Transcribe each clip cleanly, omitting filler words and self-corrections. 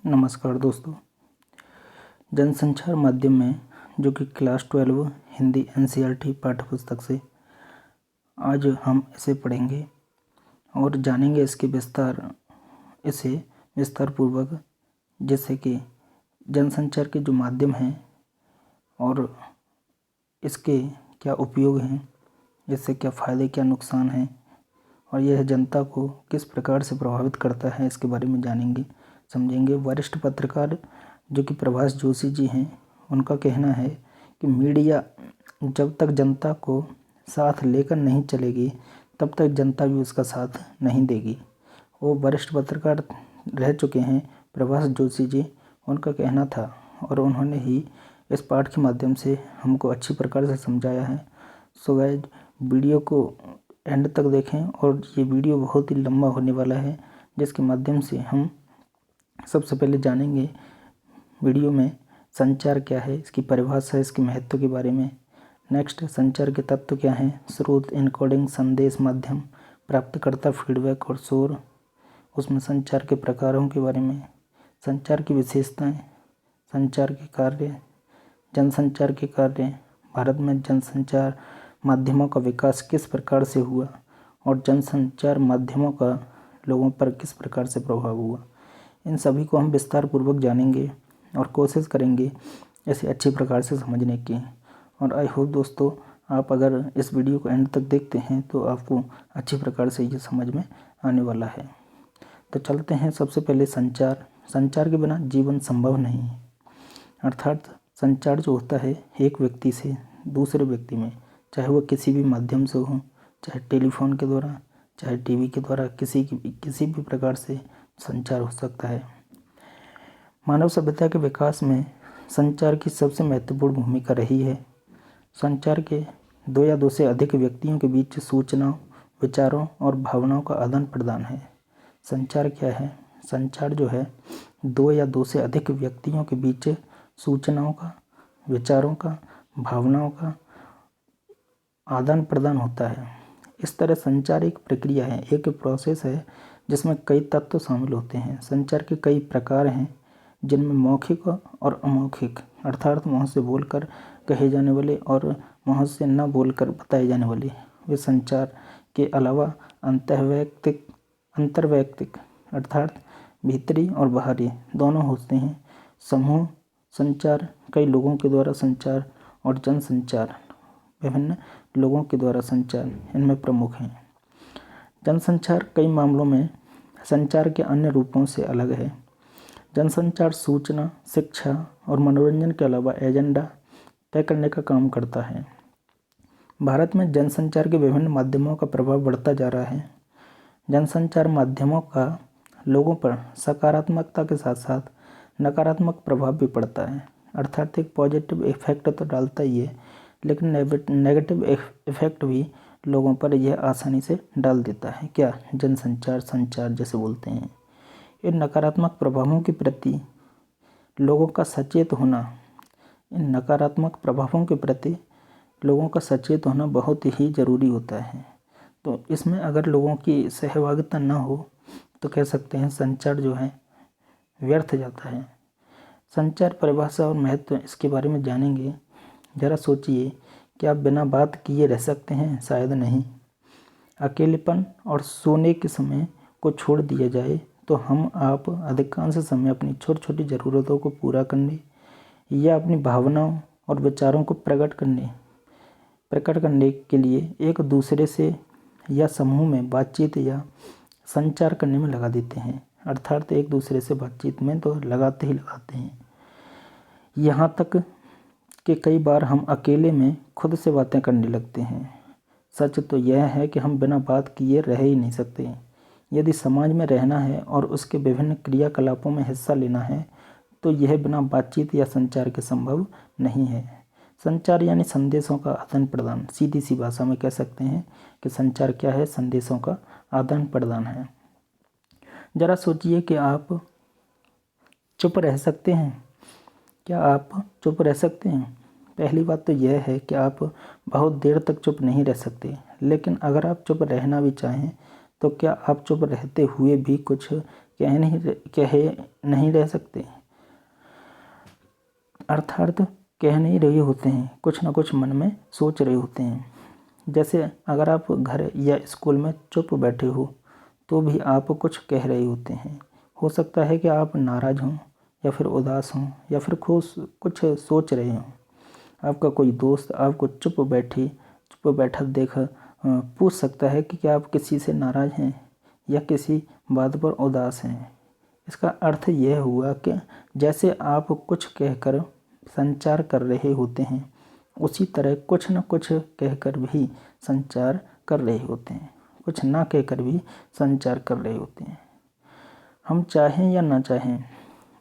नमस्कार दोस्तों। जनसंचार माध्यम में जो कि क्लास 12 हिंदी एनसीईआरटी पाठ्यपुस्तक से आज हम इसे पढ़ेंगे और जानेंगे इसे विस्तार पूर्वक, जैसे कि जनसंचार के जो माध्यम हैं और इसके क्या उपयोग हैं, इससे क्या फ़ायदे क्या नुकसान हैं और यह जनता को किस प्रकार से प्रभावित करता है, इसके बारे में जानेंगे समझेंगे। वरिष्ठ पत्रकार जो कि प्रभाष जोशी जी हैं, उनका कहना है कि मीडिया जब तक जनता को साथ लेकर नहीं चलेगी तब तक जनता भी उसका साथ नहीं देगी। वो वरिष्ठ पत्रकार रह चुके हैं प्रभाष जोशी जी, उनका कहना था और उन्होंने ही इस पाठ के माध्यम से हमको अच्छी प्रकार से समझाया है। सो गाइस, वीडियो को एंड तक देखें और ये वीडियो बहुत ही लंबा होने वाला है, जिसके माध्यम से हम सबसे पहले जानेंगे वीडियो में संचार क्या है, इसकी परिभाषा, इसके महत्व के बारे में। नेक्स्ट, संचार के तत्व क्या हैं, स्रोत, इनकोडिंग, संदेश, माध्यम, प्राप्तकर्ता, फीडबैक और शोर। उसमें संचार के प्रकारों के बारे में, संचार की विशेषताएं, संचार के कार्य, जनसंचार के कार्य, भारत में जनसंचार माध्यमों का विकास किस प्रकार से हुआ और जनसंचार माध्यमों का लोगों पर किस प्रकार से प्रभाव हुआ। इन सभी को हम विस्तार पूर्वक जानेंगे और कोशिश करेंगे इसे अच्छी प्रकार से समझने की। और आई होप दोस्तों, आप अगर इस वीडियो को एंड तक देखते हैं तो आपको अच्छी प्रकार से ये समझ में आने वाला है। तो चलते हैं। सबसे पहले संचार के बिना जीवन संभव नहीं है। अर्थात संचार जो होता है एक व्यक्ति से दूसरे व्यक्ति में, चाहे वो किसी भी माध्यम से हो, चाहे टेलीफोन के द्वारा, चाहे टीवी के द्वारा, किसी भी प्रकार से संचार हो सकता है। मानव सभ्यता के विकास में संचार की सबसे महत्वपूर्ण भूमिका रही है। संचार के दो या दो से अधिक व्यक्तियों के बीच सूचनाओं, विचारों और भावनाओं का आदान प्रदान है। संचार क्या है? संचार जो है दो या दो से अधिक व्यक्तियों के बीच सूचनाओं का, विचारों का, भावनाओं का आदान प्रदान होता है। इस तरह संचार एक प्रक्रिया है, एक प्रोसेस है जिसमें कई तत्व शामिल होते हैं। संचार के कई प्रकार हैं जिनमें मौखिक और अमौखिक, अर्थात मुँह से बोलकर कहे जाने वाले और मुँह से न बोलकर बताए जाने वाले, वे संचार के अलावा अंतर्वैयक्तिक अर्थात भीतरी और बाहरी दोनों होते हैं। समूह संचार, कई लोगों के द्वारा संचार, और जनसंचार, विभिन्न लोगों के द्वारा संचार, इनमें प्रमुख हैं। जनसंचार कई मामलों में संचार के अन्य रूपों से अलग है। जनसंचार सूचना, शिक्षा और मनोरंजन के अलावा एजेंडा तय करने का काम करता है। भारत में जनसंचार के विभिन्न माध्यमों का प्रभाव बढ़ता जा रहा है। जनसंचार माध्यमों का लोगों पर सकारात्मकता के साथ साथ नकारात्मक प्रभाव भी पड़ता है। अर्थात एक पॉजिटिव इफेक्ट तो डालता ही है, लेकिन नेगेटिव इफेक्ट भी लोगों पर यह आसानी से डाल देता है। क्या? संचार जैसे बोलते हैं। इन नकारात्मक प्रभावों के प्रति लोगों का सचेत होना बहुत ही ज़रूरी होता है। तो इसमें अगर लोगों की सहभागिता न हो तो कह सकते हैं संचार जो है व्यर्थ जाता है। संचार परिभाषा और महत्व, इसके बारे में जानेंगे। ज़रा सोचिए, क्या आप बिना बात किए रह सकते हैं? शायद नहीं। अकेलेपन और सोने के समय को छोड़ दिया जाए तो आप अधिकांश समय अपनी छोटी छोटी ज़रूरतों को पूरा करने या अपनी भावनाओं और विचारों को प्रकट करने के लिए एक दूसरे से या समूह में बातचीत या संचार करने में लगा देते हैं। अर्थात एक दूसरे से बातचीत में तो लगाते हैं। यहाँ तक कि कई बार हम अकेले में खुद से बातें करने लगते हैं। सच तो यह है कि हम बिना बात किए रह ही नहीं सकते। यदि समाज में रहना है और उसके विभिन्न क्रियाकलापों में हिस्सा लेना है तो यह बिना बातचीत या संचार के संभव नहीं है। संचार यानी संदेशों का आदान प्रदान। सीधी सी भाषा में कह सकते हैं कि संचार क्या है? संदेशों का आदान प्रदान है। ज़रा सोचिए कि आप चुप रह सकते हैं? क्या आप चुप रह सकते हैं? पहली बात तो यह है कि आप बहुत देर तक चुप नहीं रह सकते, लेकिन अगर आप चुप रहना भी चाहें तो क्या आप चुप रहते हुए भी कुछ कह नहीं रह सकते, अर्थात कह नहीं रहे होते हैं, कुछ ना कुछ मन में सोच रहे होते हैं। जैसे अगर आप घर या स्कूल में चुप बैठे हो तो भी आप कुछ कह रहे होते हैं। हो सकता है कि आप नाराज़ हों या फिर उदास हों या फिर खुश कुछ सोच रहे हों। आपका कोई दोस्त आपको चुप बैठा देख पूछ सकता है कि क्या आप किसी से नाराज़ हैं या किसी बात पर उदास हैं। इसका अर्थ यह हुआ कि जैसे आप कुछ कहकर संचार कर रहे होते हैं, उसी तरह कुछ न कुछ कहकर भी संचार कर रहे होते हैं, कुछ ना कहकर भी संचार कर रहे होते हैं। हम चाहें या ना चाहें,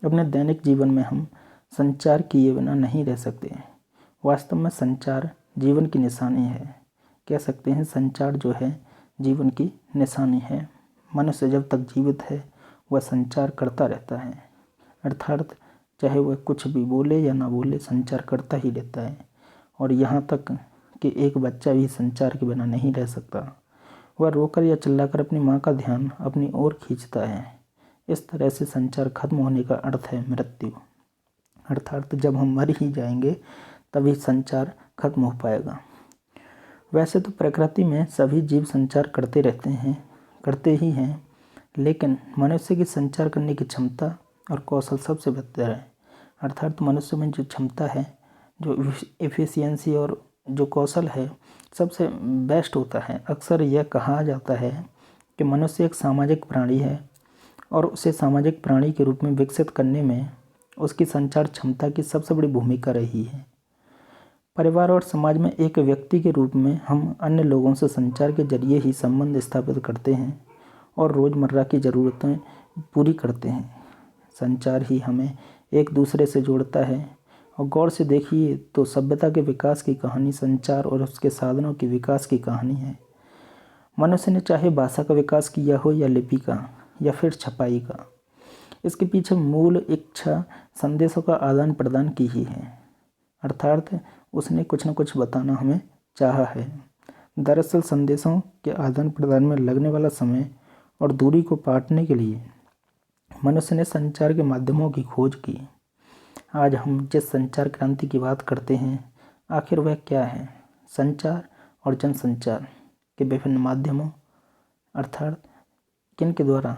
अपने दैनिक जीवन में हम संचार किए बिना नहीं रह सकते। वास्तव में संचार जीवन की निशानी है। कह सकते हैं संचार जो है जीवन की निशानी है। मनुष्य जब तक जीवित है वह संचार करता रहता है, अर्थात चाहे वह कुछ भी बोले या ना बोले, संचार करता ही रहता है। और यहाँ तक कि एक बच्चा भी संचार के बिना नहीं रह सकता। वह रोकर या चिल्लाकर अपनी माँ का ध्यान अपनी ओर खींचता है। इस तरह से संचार खत्म होने का अर्थ है मृत्यु, अर्थात जब हम मर ही जाएंगे तभी संचार खत्म हो पाएगा। वैसे तो प्रकृति में सभी जीव संचार करते ही हैं, लेकिन मनुष्य की संचार करने की क्षमता और कौशल सबसे बेहतर है। अर्थात मनुष्य में जो क्षमता है, जो एफिशिएंसी और जो कौशल है, सबसे बेस्ट होता है। अक्सर यह कहा जाता है कि मनुष्य एक सामाजिक प्राणी है और उसे सामाजिक प्राणी के रूप में विकसित करने में उसकी संचार क्षमता की सबसे बड़ी भूमिका रही है। परिवार और समाज में एक व्यक्ति के रूप में हम अन्य लोगों से संचार के जरिए ही संबंध स्थापित करते हैं और रोज़मर्रा की ज़रूरतें पूरी करते हैं। संचार ही हमें एक दूसरे से जोड़ता है। और गौर से देखिए तो सभ्यता के विकास की कहानी संचार और उसके साधनों के विकास की कहानी है। मनुष्य ने चाहे भाषा का विकास किया हो या लिपि का या फिर छपाई का, इसके पीछे मूल इच्छा संदेशों का आदान प्रदान की ही है, अर्थात उसने कुछ न कुछ बताना हमें चाहा है। दरअसल संदेशों के आदान प्रदान में लगने वाला समय और दूरी को पाटने के लिए मनुष्य ने संचार के माध्यमों की खोज की। आज हम जिस संचार क्रांति की बात करते हैं, आखिर वह क्या है? संचार और जनसंचार के विभिन्न माध्यमों, अर्थात किन के द्वारा?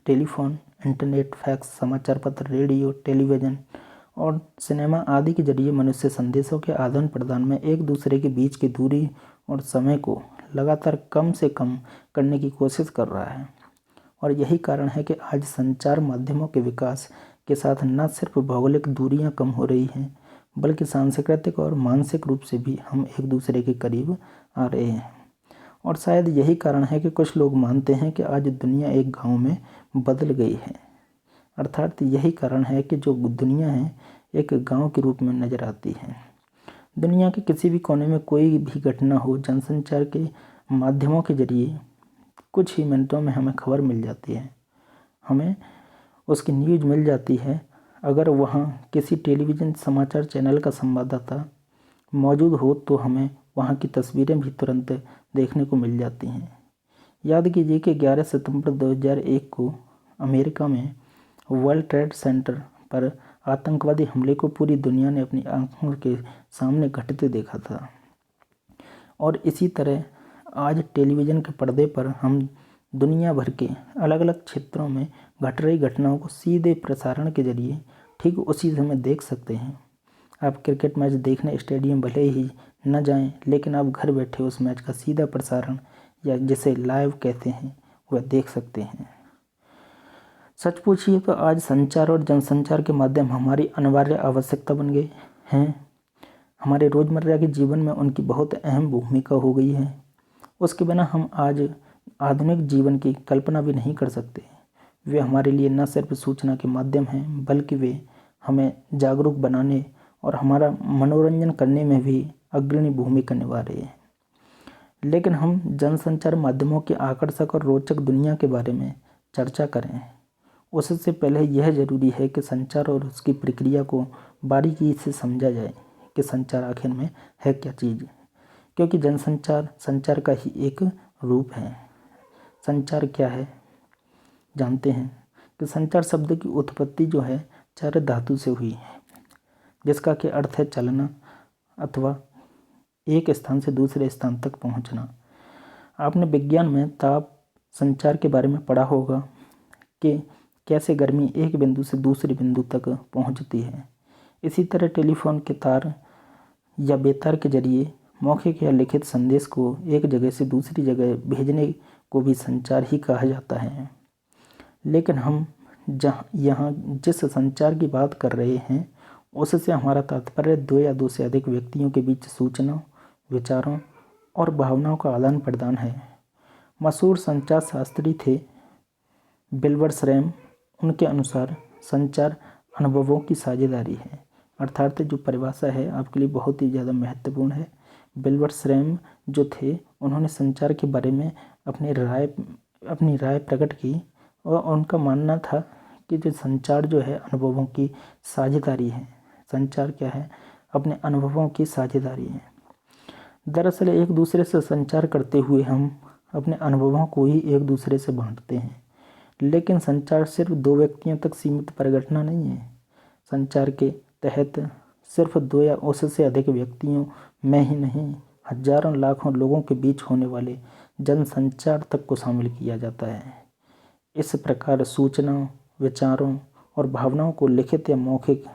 टेलीफोन, इंटरनेट, फैक्स, समाचार पत्र, रेडियो, टेलीविज़न और सिनेमा आदि के जरिए मनुष्य संदेशों के आदान प्रदान में एक दूसरे के बीच की दूरी और समय को लगातार कम से कम करने की कोशिश कर रहा है। और यही कारण है कि आज संचार माध्यमों के विकास के साथ न सिर्फ भौगोलिक दूरियां कम हो रही हैं, बल्कि सांस्कृतिक और मानसिक रूप से भी हम एक दूसरे के करीब आ रहे हैं। और शायद यही कारण है कि कुछ लोग मानते हैं कि आज दुनिया एक गांव में बदल गई है, अर्थात यही कारण है कि जो दुनिया है एक गांव के रूप में नज़र आती है। दुनिया के किसी भी कोने में कोई भी घटना हो, जनसंचार के माध्यमों के जरिए कुछ ही मिनटों में हमें खबर मिल जाती है, हमें उसकी न्यूज़ मिल जाती है। अगर वहाँ किसी टेलीविज़न समाचार चैनल का संवाददाता मौजूद हो तो हमें वहाँ की तस्वीरें भी तुरंत देखने को मिल जाती हैं। याद कीजिए कि 11 सितंबर 2001 को अमेरिका में वर्ल्ड ट्रेड सेंटर पर आतंकवादी हमले को पूरी दुनिया ने अपनी आंखों के सामने घटते देखा था। और इसी तरह आज टेलीविज़न के पर्दे पर हम दुनिया भर के अलग अलग क्षेत्रों में घट रही घटनाओं को सीधे प्रसारण के जरिए ठीक उसी समय देख सकते हैं। आप क्रिकेट मैच देखने स्टेडियम भले ही न जाएं, लेकिन आप घर बैठे उस मैच का सीधा प्रसारण या जिसे लाइव कहते हैं वह देख सकते हैं। सच पूछिए तो आज संचार और जनसंचार के माध्यम हमारी अनिवार्य आवश्यकता बन गए हैं। हमारे रोज़मर्रा के जीवन में उनकी बहुत अहम भूमिका हो गई है। उसके बिना हम आज आधुनिक जीवन की कल्पना भी नहीं कर सकते। वे हमारे लिए न सिर्फ सूचना के माध्यम हैं, बल्कि वे हमें जागरूक बनाने और हमारा मनोरंजन करने में भी अग्रणी भूमिका निभा रहे हैं। लेकिन हम जनसंचार माध्यमों की आकर्षक और रोचक दुनिया के बारे में चर्चा करें, उससे पहले यह ज़रूरी है कि संचार और उसकी प्रक्रिया को बारीकी से समझा जाए कि संचार आखिर में है क्या चीज़, क्योंकि जनसंचार संचार का ही एक रूप है। संचार क्या है? जानते हैं कि संचार शब्द की उत्पत्ति जो है चार धातु से हुई है, जिसका कि अर्थ है चलना अथवा एक स्थान से दूसरे स्थान तक पहुंचना। आपने विज्ञान में ताप संचार के बारे में पढ़ा होगा कि कैसे गर्मी एक बिंदु से दूसरे बिंदु तक पहुंचती है। इसी तरह टेलीफोन के तार या बेतार के जरिए मौखिक या लिखित संदेश को एक जगह से दूसरी जगह भेजने को भी संचार ही कहा जाता है। लेकिन हम यहाँ जिस संचार की बात कर रहे हैं उससे हमारा तात्पर्य दो या दो से अधिक व्यक्तियों के बीच सूचना, विचारों और भावनाओं का आदान प्रदान है। मशहूर संचार शास्त्री थे विल्बर रैम। उनके अनुसार संचार अनुभवों की साझेदारी है। अर्थात जो परिभाषा है आपके लिए बहुत ही ज़्यादा महत्वपूर्ण है। विल्बर रैम जो थे उन्होंने संचार के बारे में अपनी राय प्रकट की और उनका मानना था कि जो संचार जो है अनुभवों की साझेदारी है। संचार क्या है? अपने अनुभवों की साझेदारी है। दरअसल एक दूसरे से संचार करते हुए हम अपने अनुभवों को ही एक दूसरे से बांटते हैं। लेकिन संचार सिर्फ दो व्यक्तियों तक सीमित परिघटना नहीं है। संचार के तहत सिर्फ दो या उससे अधिक व्यक्तियों में ही नहीं, हजारों लाखों लोगों के बीच होने वाले जनसंचार तक को शामिल किया जाता है। इस प्रकार सूचना, विचारों और भावनाओं को लिखित या मौखिक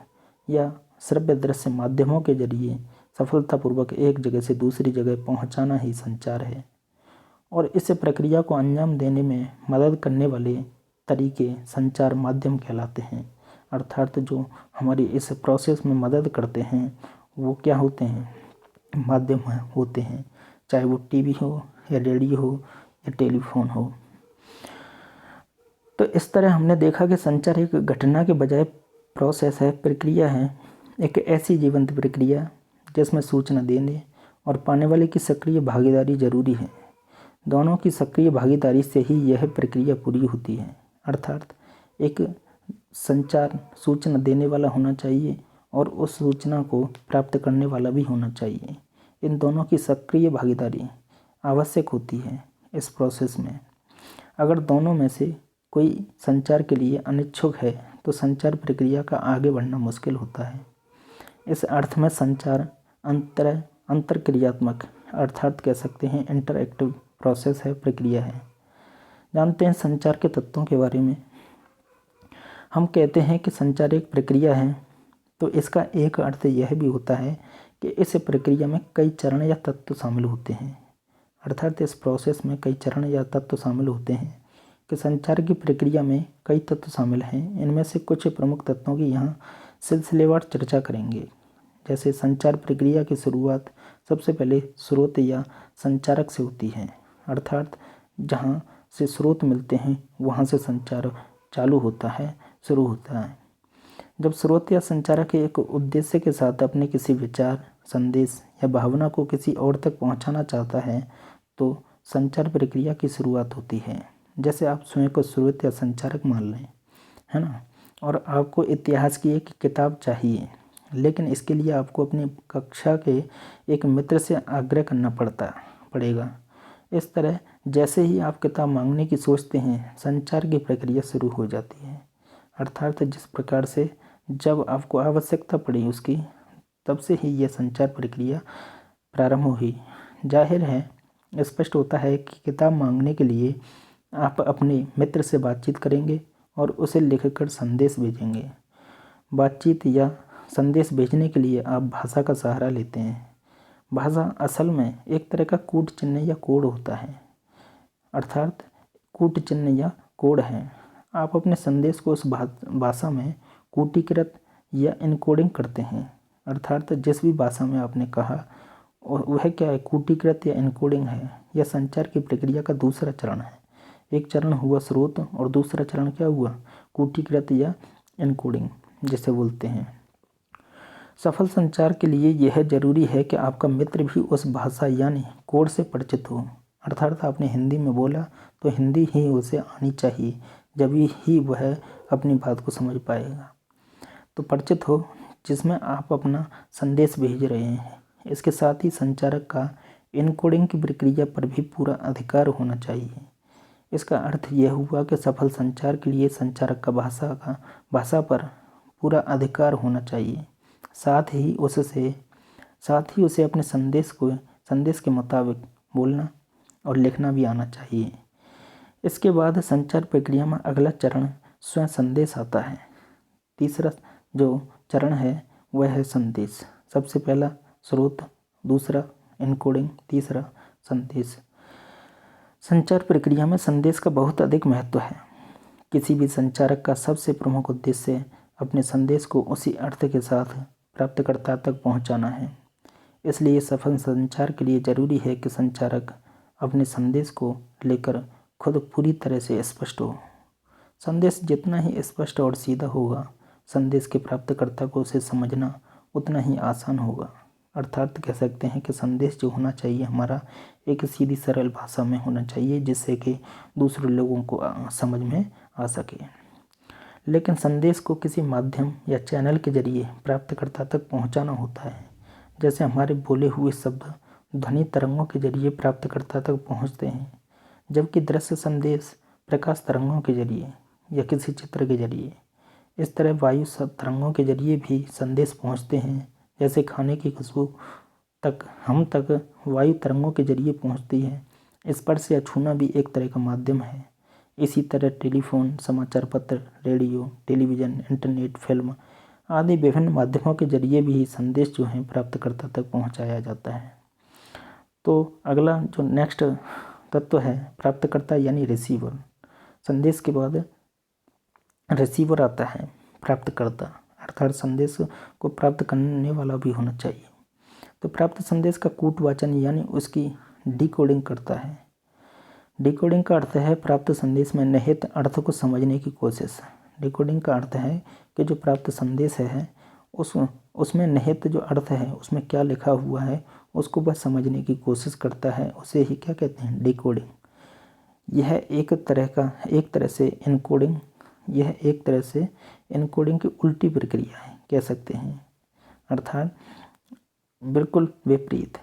या श्रव्य दृश्य माध्यमों के जरिए सफलतापूर्वक एक जगह से दूसरी जगह पहुंचाना ही संचार है। और इस प्रक्रिया को अंजाम देने में मदद करने वाले तरीके संचार माध्यम कहलाते हैं। अर्थात जो हमारी इस प्रोसेस में मदद करते हैं वो क्या होते हैं? माध्यम होते हैं, चाहे वो टीवी हो या रेडियो हो या टेलीफोन हो। तो इस तरह हमने देखा कि संचार एक घटना के बजाय प्रोसेस है, प्रक्रिया है, एक ऐसी जीवंत प्रक्रिया जिसमें सूचना देने और पाने वाले की सक्रिय भागीदारी जरूरी है। दोनों की सक्रिय भागीदारी से ही यह प्रक्रिया पूरी होती है। अर्थात एक संचार सूचना देने वाला होना चाहिए और उस सूचना को प्राप्त करने वाला भी होना चाहिए। इन दोनों की सक्रिय भागीदारी आवश्यक होती है इस प्रोसेस में। अगर दोनों में से कोई संचार के लिए अनिच्छुक है तो संचार प्रक्रिया का आगे बढ़ना मुश्किल होता है। इस अर्थ में संचार अंतरक्रियात्मक अर्थात कह सकते हैं इंटरएक्टिव प्रोसेस है, प्रक्रिया है। जानते हैं संचार के तत्वों के बारे में। हम कहते हैं कि संचार एक प्रक्रिया है तो इसका एक अर्थ यह भी होता है कि इस प्रक्रिया में कई चरण या तत्व शामिल होते हैं। अर्थात इस प्रोसेस में कई चरण या तत्व शामिल होते हैं कि संचार की प्रक्रिया में कई तत्व शामिल हैं। इनमें से कुछ प्रमुख तत्वों की यहाँ सिलसिलेवार चर्चा करेंगे। जैसे संचार प्रक्रिया की शुरुआत सबसे पहले स्रोत या संचारक से होती है। अर्थात जहाँ से स्रोत मिलते हैं वहाँ से संचार चालू होता है, शुरू होता है। जब स्रोत या संचारक एक उद्देश्य के साथ अपने किसी विचार, संदेश या भावना को किसी और तक पहुँचाना चाहता है तो संचार प्रक्रिया की शुरुआत होती है। जैसे आप स्वयं को स्रोत या संचारक मान लें, है ना, और आपको इतिहास की एक किताब चाहिए, लेकिन इसके लिए आपको अपनी कक्षा के एक मित्र से आग्रह करना पड़ेगा। इस तरह जैसे ही आप किताब मांगने की सोचते हैं संचार की प्रक्रिया शुरू हो जाती है। अर्थात जिस प्रकार से जब आपको आवश्यकता पड़ी उसकी, तब से ही यह संचार प्रक्रिया प्रारंभ हुई। जाहिर है, स्पष्ट होता है कि किताब मांगने के लिए आप अपने मित्र से बातचीत करेंगे और उसे लिखकर संदेश भेजेंगे। बातचीत या संदेश भेजने के लिए आप भाषा का सहारा लेते हैं। भाषा असल में एक तरह का कूट चिन्ह या कोड होता है। अर्थात कूट चिन्ह या कोड है। आप अपने संदेश को उस भाषा में कूटीकृत या इनकोडिंग करते हैं। अर्थात जिस भी भाषा में आपने कहा वह क्या है, कूटीकृत या इनकोडिंग है। यह संचार की प्रक्रिया का दूसरा चरण है। एक चरण हुआ स्रोत और दूसरा चरण क्या हुआ, कूटीकृत या इनकोडिंग जिसे बोलते हैं। सफल संचार के लिए यह जरूरी है कि आपका मित्र भी उस भाषा यानी कोड से परिचित हो। अर्थात आपने हिंदी में बोला तो हिंदी ही उसे आनी चाहिए, जब ही वह अपनी बात को समझ पाएगा। तो परिचित हो जिसमें आप अपना संदेश भेज रहे हैं। इसके साथ ही संचारक का इनकोडिंग की प्रक्रिया पर भी पूरा अधिकार होना चाहिए। इसका अर्थ यह हुआ कि सफल संचार के लिए संचारक का भाषा पर पूरा अधिकार होना चाहिए, साथ ही उसे अपने संदेश के मुताबिक बोलना और लिखना भी आना चाहिए। इसके बाद संचार प्रक्रिया में अगला चरण स्वयं संदेश आता है। तीसरा जो चरण है वह है संदेश। सबसे पहला स्रोत, दूसरा एन्कोडिंग, तीसरा संदेश। संचार प्रक्रिया में संदेश का बहुत अधिक महत्व है। किसी भी संचारक का सबसे प्रमुख उद्देश्य अपने संदेश को उसी अर्थ के साथ प्राप्तकर्ता तक पहुंचाना है। इसलिए सफल संचार के लिए जरूरी है कि संचारक अपने संदेश को लेकर खुद पूरी तरह से स्पष्ट हो। संदेश जितना ही स्पष्ट और सीधा होगा, संदेश के प्राप्तकर्ता को उसे समझना उतना ही आसान होगा। अर्थात कह सकते हैं कि संदेश जो होना चाहिए हमारा एक सीधी सरल भाषा में होना चाहिए, जिससे कि दूसरे लोगों को समझ में आ सके। लेकिन संदेश को किसी माध्यम या चैनल के जरिए प्राप्तकर्ता तक पहुंचाना होता है। जैसे हमारे बोले हुए शब्द ध्वनि तरंगों के जरिए प्राप्तकर्ता तक पहुंचते हैं, जबकि दृश्य संदेश प्रकाश तरंगों के जरिए या किसी चित्र के जरिए, इस तरह वायु तरंगों के जरिए भी संदेश पहुंचते हैं। जैसे खाने की खुशबू तक हम तक वायु तरंगों के जरिए पहुंचती है। स्पर्श या छूना भी एक तरह का माध्यम है। इसी तरह टेलीफोन, समाचार पत्र, रेडियो, टेलीविज़न, इंटरनेट, फिल्म आदि विभिन्न माध्यमों के जरिए भी संदेश जो है प्राप्तकर्ता तक पहुंचाया जाता है। तो अगला जो नेक्स्ट तत्व है प्राप्तकर्ता यानी रिसीवर। संदेश के बाद रिसीवर आता है प्राप्तकर्ता, अर्थात संदेश को प्राप्त करने वाला भी होना चाहिए। तो प्राप्त संदेश का कूटवाचन यानी उसकी डिकोडिंग करता है। डिकोडिंग का अर्थ है प्राप्त संदेश में निहित अर्थ को समझने की कोशिश। डिकोडिंग का अर्थ है कि जो प्राप्त संदेश है उसमें निहित जो अर्थ है, उसमें क्या लिखा हुआ है, उसको वह समझने की कोशिश करता है। उसे ही क्या कहते हैं, डिकोडिंग। यह एक तरह से इनकोडिंग की उल्टी प्रक्रिया है, कह सकते हैं, अर्थात बिल्कुल विपरीत।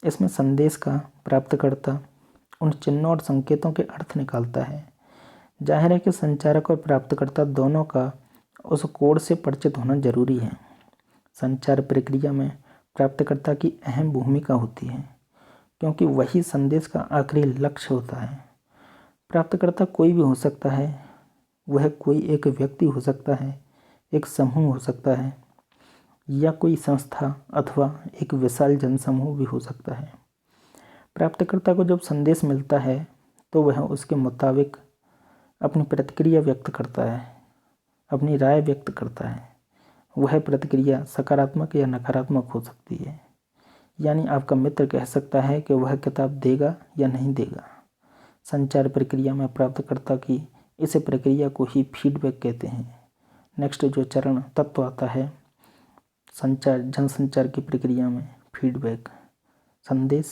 इसमें संदेश का प्राप्तकर्ता उन चिन्हों और संकेतों के अर्थ निकालता है। जाहिर है कि संचारक और प्राप्तकर्ता दोनों का उस कोड से परिचित होना जरूरी है। संचार प्रक्रिया में प्राप्तकर्ता की अहम भूमिका होती है, क्योंकि वही संदेश का आखिरी लक्ष्य होता है। प्राप्तकर्ता कोई भी हो सकता है, वह कोई एक व्यक्ति हो सकता है, एक समूह हो सकता है, या कोई संस्था अथवा एक विशाल जनसमूह भी हो सकता है। प्राप्तकर्ता को जब संदेश मिलता है तो वह उसके मुताबिक अपनी प्रतिक्रिया व्यक्त करता है, अपनी राय व्यक्त करता है। वह प्रतिक्रिया सकारात्मक या नकारात्मक हो सकती है। यानी आपका मित्र कह सकता है कि वह किताब देगा या नहीं देगा। संचार प्रक्रिया में प्राप्तकर्ता की इस प्रक्रिया को ही फीडबैक कहते हैं। नेक्स्ट जो चरण तत्व आता है जनसंचार की प्रक्रिया में, फीडबैक। संदेश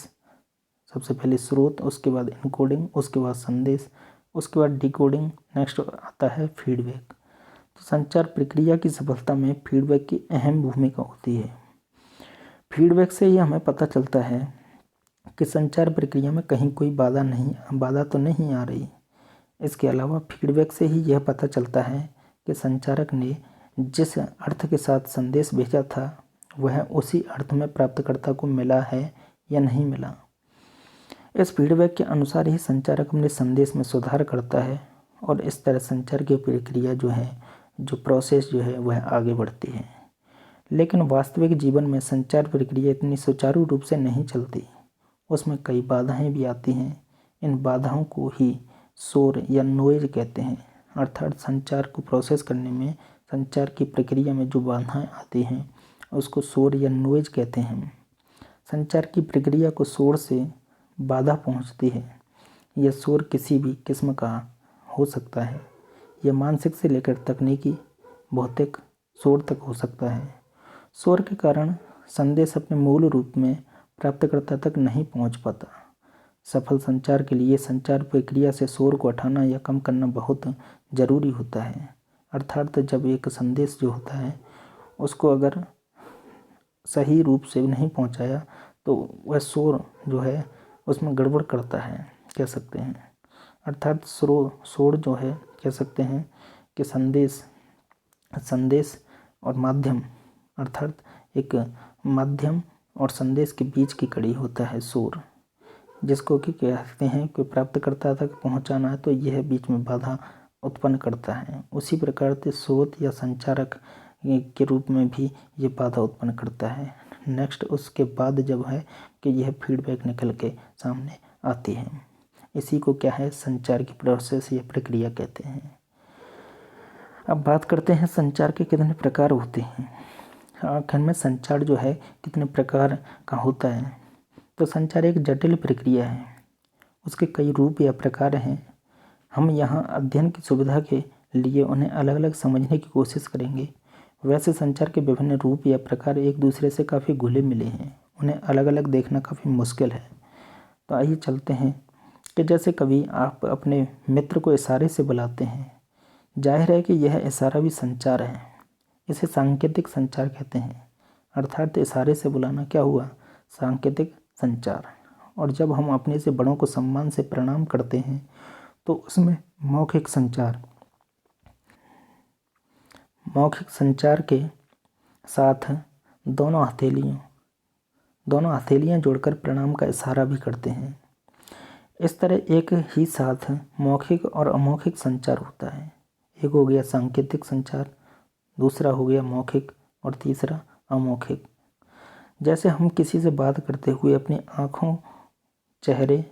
सबसे पहले स्रोत, उसके बाद इनकोडिंग, उसके बाद संदेश, उसके बाद डिकोडिंग, नेक्स्ट आता है फीडबैक। तो संचार प्रक्रिया की सफलता में फीडबैक की अहम भूमिका होती है। फीडबैक से ही हमें पता चलता है कि संचार प्रक्रिया में कहीं कोई बाधा तो नहीं आ रही। इसके अलावा फीडबैक से ही यह पता चलता है कि संचारक ने जिस अर्थ के साथ संदेश भेजा था वह उसी अर्थ में प्राप्तकर्ता को मिला है या नहीं मिला। इस फीडबैक के अनुसार ही संचारक अपने संदेश में सुधार करता है और इस तरह संचार की प्रक्रिया जो प्रोसेस है वह आगे बढ़ती है। लेकिन वास्तविक जीवन में संचार प्रक्रिया इतनी सुचारू रूप से नहीं चलती। उसमें कई बाधाएं भी आती हैं। इन बाधाओं को ही शोर या नॉइज कहते हैं। अर्थात संचार को प्रोसेस करने में, संचार की प्रक्रिया में जो बाधाएं आती हैं उसको शोर या नॉइज कहते हैं। संचार की प्रक्रिया को शोर से बाधा पहुंचती है। यह शोर किसी भी किस्म का हो सकता है। यह मानसिक से लेकर तकनीकी, भौतिक शोर तक हो सकता है। शोर के कारण संदेश अपने मूल रूप में प्राप्तकर्ता तक नहीं पहुंच पाता। सफल संचार के लिए संचार प्रक्रिया से शोर को हटाना या कम करना बहुत ज़रूरी होता है। अर्थात जब एक संदेश जो होता है उसको अगर सही रूप से नहीं पहुंचाया तो वह शोर जो है उसमें गड़बड़ करता है, कह सकते हैं। अर्थात शोर जो है कह सकते हैं कि संदेश और माध्यम, अर्थात एक माध्यम और संदेश के बीच की कड़ी होता है शोर, जिसको कि कहते हैं कि प्राप्तकर्ता तक पहुंचाना है तो यह बीच में बाधा उत्पन्न करता है। उसी प्रकार से स्रोत या संचारक के रूप में भी ये बाधा उत्पन्न करता है। नेक्स्ट उसके बाद जब है कि यह फीडबैक निकल के सामने आती है, इसी को क्या है संचार की प्रोसेस या प्रक्रिया कहते हैं। अब बात करते हैं संचार के कितने प्रकार होते हैं। आखिर में संचार जो है कितने प्रकार का होता है, तो संचार एक जटिल प्रक्रिया है, उसके कई रूप या प्रकार हैं। हम यहाँ अध्ययन की सुविधा के लिए उन्हें अलग अलग समझने की कोशिश करेंगे। वैसे संचार के विभिन्न रूप या प्रकार एक दूसरे से काफ़ी घुले मिले हैं, उन्हें अलग अलग देखना काफ़ी मुश्किल है। तो आइए चलते हैं कि जैसे कभी आप अपने मित्र को इशारे से बुलाते हैं, जाहिर है कि यह इशारा भी संचार है। इसे सांकेतिक संचार कहते हैं, अर्थात इशारे से बुलाना क्या हुआ, सांकेतिक संचार। और जब हम अपने से बड़ों को सम्मान से प्रणाम करते हैं तो उसमें मौखिक संचार के साथ दोनों हथेलियाँ जोड़कर प्रणाम का इशारा भी करते हैं। इस तरह एक ही साथ मौखिक और अमौखिक संचार होता है। एक हो गया सांकेतिक संचार, दूसरा हो गया मौखिक और तीसरा अमौखिक। जैसे हम किसी से बात करते हुए अपनी आँखों, चेहरे,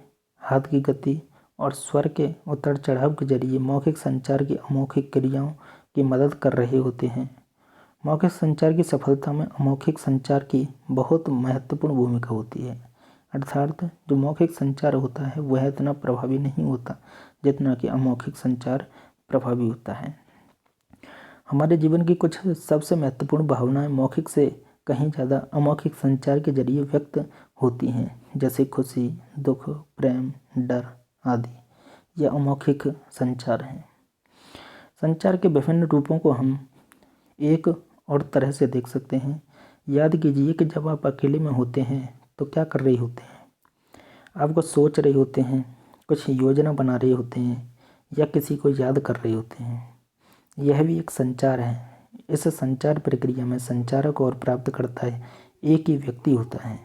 हाथ की गति और स्वर के उतार चढ़ाव के जरिए मौखिक संचार की अमौखिक क्रियाओं की मदद कर रहे होते हैं। मौखिक संचार की सफलता में अमौखिक संचार की बहुत महत्वपूर्ण भूमिका होती है। अर्थात जो मौखिक संचार होता है वह इतना प्रभावी नहीं होता जितना कि अमौखिक संचार प्रभावी होता है। हमारे जीवन की कुछ सबसे महत्वपूर्ण भावनाएं मौखिक से कहीं ज़्यादा अमौखिक संचार के जरिए व्यक्त होती हैं, जैसे खुशी, दुख, प्रेम, डर आदि। यह अमौखिक संचार हैं। संचार के विभिन्न रूपों को हम एक और तरह से देख सकते हैं। याद कीजिए कि जब आप अकेले में होते हैं तो क्या कर रहे होते हैं, आप कुछ सोच रहे होते हैं, कुछ योजना बना रहे होते हैं या किसी को याद कर रहे होते हैं। यह भी एक संचार है। इस संचार प्रक्रिया में संचारक और प्राप्तकर्ता एक ही व्यक्ति होता है।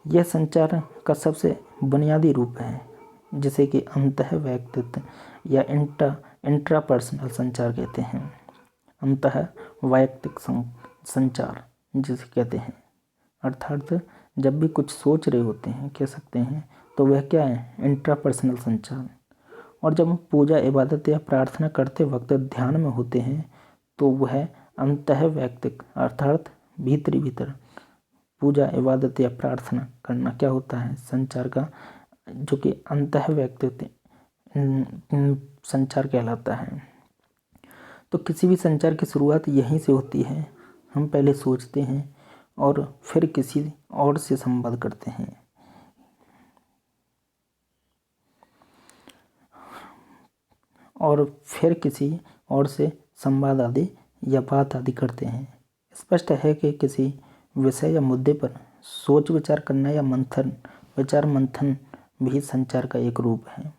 यह संचार का सबसे बुनियादी रूप है, जिसे कि अंतःवैयक्तिक या इंट्रापर्सनल संचार कहते हैं। अंतःवैयक्तिक संचार जिसे कहते हैं, अर्थात जब भी कुछ सोच रहे होते हैं कह सकते हैं, तो वह क्या है, इंट्रापर्सनल संचार। और जब हम पूजा, इबादत या प्रार्थना करते वक्त ध्यान में होते हैं तो वह अंतःवैयक्तिक अर्थात भीतर पूजा, इबादत या प्रार्थना करना क्या होता है, संचार का, जो कि अंतःवैयक्तिक संचार कहलाता है। तो किसी भी संचार की शुरुआत यहीं से होती है। हम पहले सोचते हैं और फिर किसी और से संवाद करते हैं। और फिर किसी और से संवाद आदि या बात आदि करते हैं। स्पष्ट है कि किसी विषय या मुद्दे पर सोच विचार करना या विचार मंथन भी संचार का एक रूप है।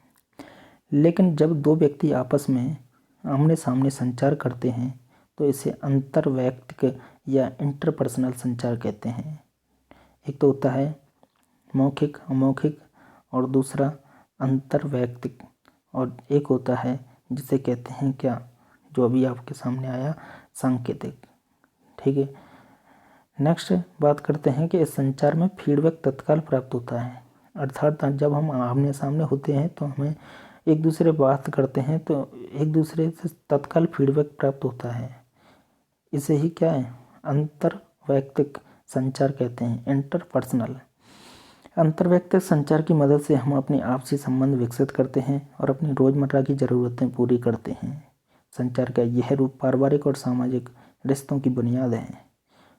लेकिन जब दो व्यक्ति आपस में आमने सामने संचार करते हैं तो इसे अंतर्वैयक्तिक या इंटरपर्सनल संचार कहते हैं। एक तो होता है मौखिक, अमौखिक, और दूसरा अंतर्वैयक्तिक, और एक होता है जिसे कहते हैं क्या, जो अभी आपके सामने आया, सांकेतिक। ठीक है। नेक्स्ट बात करते हैं कि इस संचार में फीडबैक तत्काल प्राप्त होता है। अर्थात जब हम आमने सामने होते हैं तो हमें एक दूसरे बात करते हैं तो एक दूसरे से तत्काल फीडबैक प्राप्त होता है। इसे ही क्या है, अंतर्वैयक्तिक संचार कहते हैं, इंटरपर्सनल। अंतर्वैयक्तिक संचार की मदद से हम अपने आपसी संबंध विकसित करते हैं और अपनी रोज़मर्रा की ज़रूरतें पूरी करते हैं। संचार का यह रूप पारिवारिक और सामाजिक रिश्तों की बुनियाद है।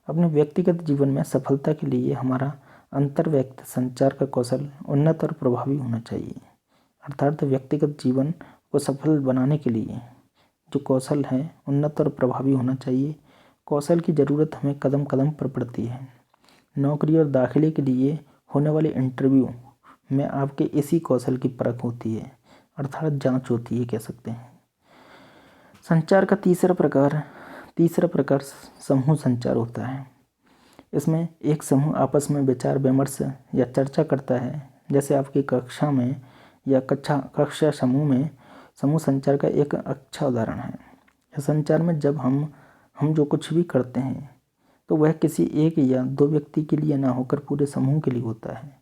अपने व्यक्तिगत जीवन में सफलता के लिए हमारा अंतर्वैयक्तिक संचार का कौशल उन्नत और प्रभावी होना चाहिए। अर्थात व्यक्तिगत जीवन को सफल बनाने के लिए जो कौशल है उन्नत और प्रभावी होना चाहिए। कौशल की ज़रूरत हमें कदम कदम पर पड़ती है। नौकरी और दाखिले के लिए होने वाले इंटरव्यू में आपके इसी कौशल की परख होती है। अर्थात जांच होती है कह सकते हैं। संचार का तीसरा प्रकार समूह संचार होता है। इसमें एक समूह आपस में विचार विमर्श या चर्चा करता है। जैसे आपकी कक्षा में या कक्षा समूह में समूह संचार का एक अच्छा उदाहरण है। इस संचार में जब हम जो कुछ भी करते हैं तो वह किसी एक या दो व्यक्ति के लिए ना होकर पूरे समूह के लिए होता है।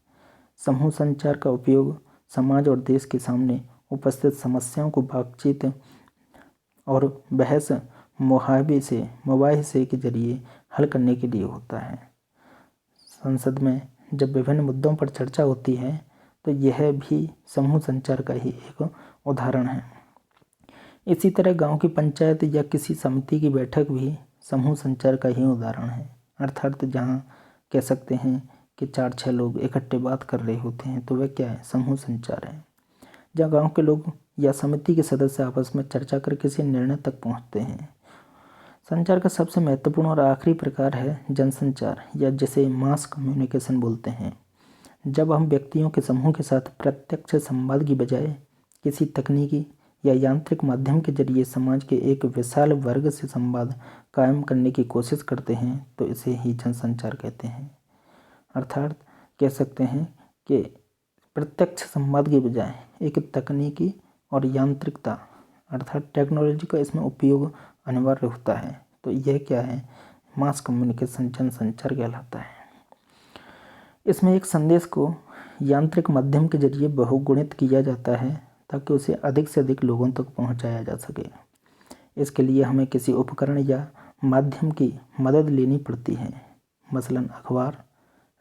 समूह संचार का उपयोग समाज और देश के सामने उपस्थित समस्याओं को बातचीत और बहस मुबाहिसे के जरिए हल करने के लिए होता है। संसद में जब विभिन्न मुद्दों पर चर्चा होती है तो यह भी समूह संचार का ही एक उदाहरण है। इसी तरह गांव की पंचायत या किसी समिति की बैठक भी समूह संचार का ही उदाहरण है। अर्थात जहां कह सकते हैं कि 4-6 लोग इकट्ठे बात कर रहे होते हैं तो वह क्या है, समूह संचार है। जहाँ गांव के लोग या समिति के सदस्य आपस में चर्चा कर किसी निर्णय तक पहुंचते हैं। संचार का सबसे महत्वपूर्ण और आखिरी प्रकार है जनसंचार, या जिसे मास कम्युनिकेशन बोलते हैं। जब हम व्यक्तियों के समूह के साथ प्रत्यक्ष संवाद की बजाय किसी तकनीकी या यांत्रिक माध्यम के जरिए समाज के एक विशाल वर्ग से संवाद कायम करने की कोशिश करते हैं तो इसे ही जनसंचार कहते हैं। अर्थात कह सकते हैं कि प्रत्यक्ष संवाद के बजाय एक तकनीकी और यांत्रिकता अर्थात टेक्नोलॉजी का इसमें उपयोग अनिवार्य होता है। तो यह क्या है, मास कम्युनिकेशन जनसंचार कहलाता है। इसमें एक संदेश को यांत्रिक माध्यम के जरिए बहुगुणित किया जाता है ताकि उसे अधिक से अधिक लोगों तक पहुंचाया जा सके। इसके लिए हमें किसी उपकरण या माध्यम की मदद लेनी पड़ती है, मसलन अखबार,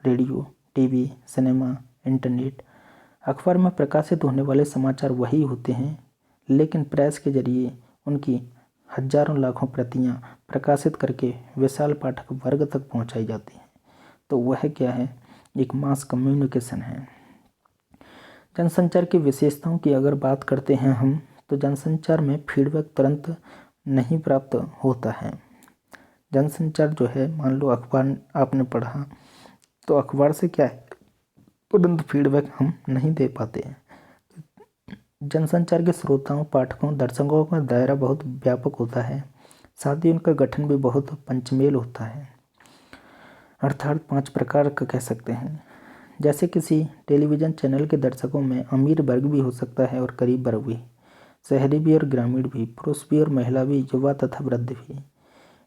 रेडियो, टीवी, सिनेमा, इंटरनेट। अखबार में प्रकाशित होने वाले समाचार वही होते हैं, लेकिन प्रेस के जरिए उनकी हजारों लाखों प्रतियां प्रकाशित करके विशाल पाठक वर्ग तक पहुंचाई जाती हैं। तो वह क्या है, एक मास कम्युनिकेशन है। जनसंचार की विशेषताओं की अगर बात करते हैं हम, तो जनसंचार में फीडबैक तुरंत नहीं प्राप्त होता है। जनसंचार जो है, मान लो अखबार आपने पढ़ा तो अखबार से क्या है, तुरंत फीडबैक हम नहीं दे पाते हैं। जनसंचार के श्रोताओं, पाठकों, दर्शकों का दायरा बहुत व्यापक होता है, साथ ही उनका गठन भी बहुत पंचमेल होता है। अर्थात 5 प्रकार का कह सकते हैं। जैसे किसी टेलीविज़न चैनल के दर्शकों में अमीर वर्ग भी हो सकता है और गरीब वर्ग भी, शहरी भी और ग्रामीण भी, पुरुष भी और महिला भी, युवा तथा वृद्ध भी।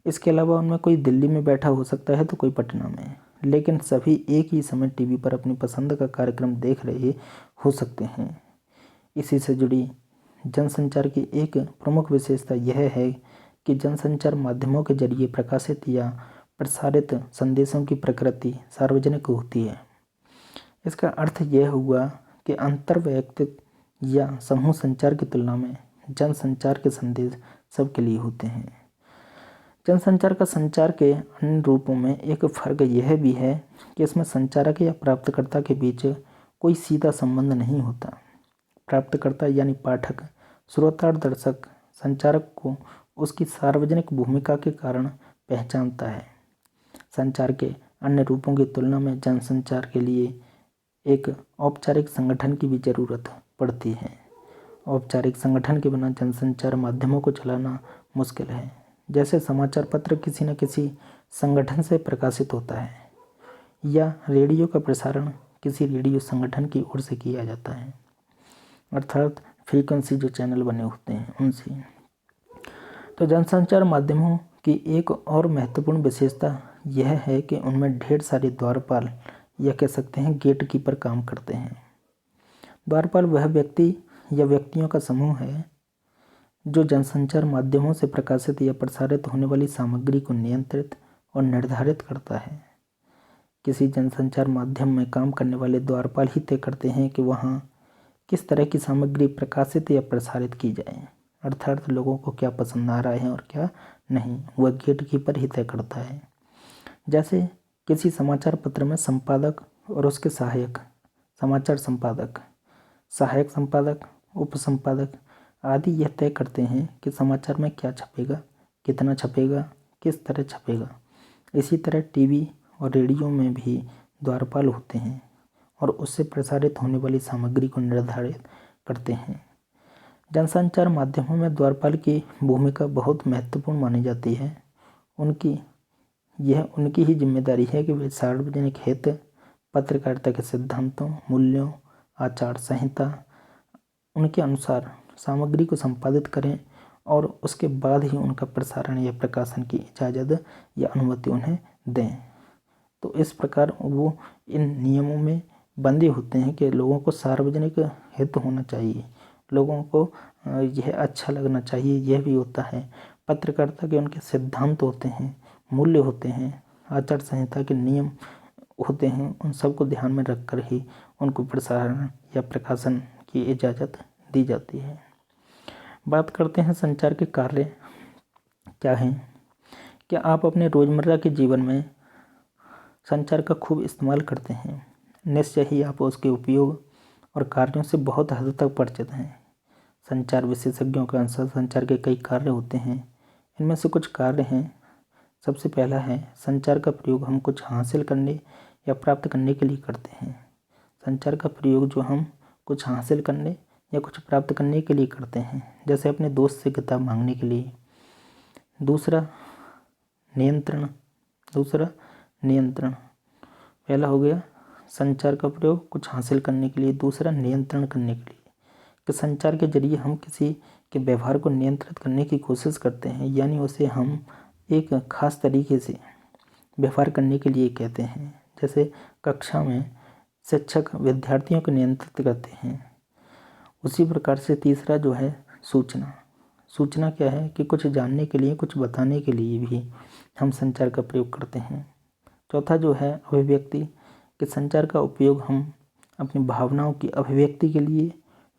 इसके अलावा उनमें कोई दिल्ली में बैठा हो सकता है तो कोई पटना में, लेकिन सभी एक ही समय टीवी पर अपनी पसंद का कार्यक्रम देख रहे हो सकते हैं। इसी से जुड़ी जनसंचार की एक प्रमुख विशेषता यह है कि जनसंचार माध्यमों के जरिए प्रकाशित या प्रसारित संदेशों की प्रकृति सार्वजनिक होती है। इसका अर्थ यह हुआ कि अंतर्वैयक्तिक या समूह संचार की तुलना में जनसंचार के संदेश सबके लिए होते हैं। जनसंचार का संचार के अन्य रूपों में एक फ़र्क यह भी है कि इसमें संचारक या प्राप्तकर्ता के बीच कोई सीधा संबंध नहीं होता। प्राप्तकर्ता यानी पाठक, श्रोता और दर्शक संचारक को उसकी सार्वजनिक भूमिका के कारण पहचानता है। संचार के अन्य रूपों की तुलना में जनसंचार के लिए एक औपचारिक संगठन की भी ज़रूरत पड़ती है। औपचारिक संगठन के बिना जनसंचार माध्यमों को चलाना मुश्किल है। जैसे समाचार पत्र किसी न किसी संगठन से प्रकाशित होता है, या रेडियो का प्रसारण किसी रेडियो संगठन की ओर से किया जाता है, अर्थात फ्रीक्वेंसी जो चैनल बने होते हैं उनसे। तो जनसंचार माध्यमों की एक और महत्वपूर्ण विशेषता यह है कि उनमें ढेर सारे द्वारपाल या कह सकते हैं गेट कीपर काम करते हैं। द्वारपाल वह व्यक्ति या व्यक्तियों का समूह है जो जनसंचार माध्यमों से प्रकाशित या प्रसारित होने वाली सामग्री को नियंत्रित और निर्धारित करता है। किसी जनसंचार माध्यम में काम करने वाले द्वारपाल ही तय करते हैं कि वहाँ किस तरह की सामग्री प्रकाशित या प्रसारित की जाए, अर्थात लोगों को क्या पसंद आ रहा है और क्या नहीं, वह गेट कीपर ही तय करता है। जैसे किसी समाचार पत्र में संपादक और उसके सहायक, समाचार संपादक, सहायक संपादक, उपसंपादक आदि यह तय करते हैं कि समाचार में क्या छपेगा, कितना छपेगा, किस तरह छपेगा। इसी तरह टीवी और रेडियो में भी द्वारपाल होते हैं और उससे प्रसारित होने वाली सामग्री को निर्धारित करते हैं। जनसंचार माध्यमों में द्वारपाल की भूमिका बहुत महत्वपूर्ण मानी जाती है। उनकी ही जिम्मेदारी है कि वे सार्वजनिक हित, पत्रकारिता के सिद्धांतों, मूल्यों, आचार संहिता उनके अनुसार सामग्री को संपादित करें और उसके बाद ही उनका प्रसारण या प्रकाशन की इजाज़त या अनुमति उन्हें दें। तो इस प्रकार वो इन नियमों में बंधे होते हैं कि लोगों को सार्वजनिक हित होना चाहिए, लोगों को यह अच्छा लगना चाहिए, यह भी होता है। पत्रकारिता के उनके सिद्धांत होते हैं, मूल्य होते हैं, आचार संहिता के नियम होते हैं, उन सबको ध्यान में रखकर ही उनको प्रसारण या प्रकाशन की इजाज़त दी जाती है। बात करते हैं संचार के कार्य क्या हैं। क्या आप अपने रोज़मर्रा के जीवन में संचार का खूब इस्तेमाल करते हैं? निश्चय ही आप उसके उपयोग और कार्यों से बहुत हद तक परिचित हैं। संचार विशेषज्ञों के अनुसार संचार के कई कार्य होते हैं। इनमें से कुछ कार्य हैं। सबसे पहला है, संचार का प्रयोग हम कुछ हासिल करने या प्राप्त करने के लिए करते हैं। संचार का प्रयोग जो हम कुछ हासिल करने या कुछ प्राप्त करने के लिए करते हैं, जैसे अपने दोस्त से किताब मांगने के लिए। दूसरा नियंत्रण। पहला हो गया संचार का प्रयोग कुछ हासिल करने के लिए, दूसरा नियंत्रण करने के लिए। कि संचार के जरिए हम किसी के व्यवहार को नियंत्रित करने की कोशिश करते हैं, यानी उसे हम एक खास तरीके से व्यवहार करने के लिए कहते हैं। जैसे कक्षा में शिक्षक विद्यार्थियों को नियंत्रित करते हैं। उसी प्रकार से तीसरा जो है सूचना क्या है कि कुछ जानने के लिए, कुछ बताने के लिए भी हम संचार का प्रयोग करते हैं। चौथा जो है अभिव्यक्ति, कि संचार का उपयोग हम अपनी भावनाओं की अभिव्यक्ति के लिए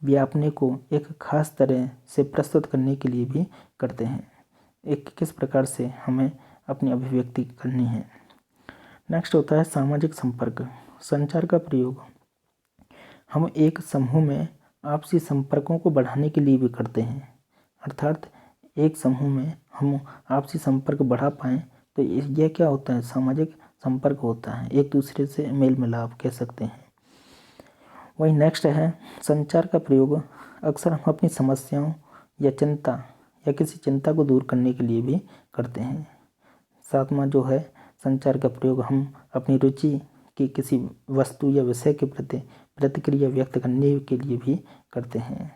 या अपने को एक खास तरह से प्रस्तुत करने के लिए भी करते हैं, एक किस प्रकार से हमें अपनी अभिव्यक्ति करनी है। नेक्स्ट होता है सामाजिक संपर्क। संचार का प्रयोग हम एक समूह में आपसी संपर्कों को बढ़ाने के लिए भी करते हैं। अर्थात एक समूह में हम आपसी संपर्क बढ़ा पाएँ तो यह क्या होता है, सामाजिक संपर्क होता है, एक दूसरे से मेल मिलाप कह सकते हैं। वही नेक्स्ट है संचार का प्रयोग अक्सर हम अपनी समस्याओं या चिंता या किसी चिंता को दूर करने के लिए भी करते हैं। सातवां जो है संचार का प्रयोग हम अपनी रुचि की किसी वस्तु या विषय के प्रति प्रतिक्रिया व्यक्त करने के लिए भी करते हैं,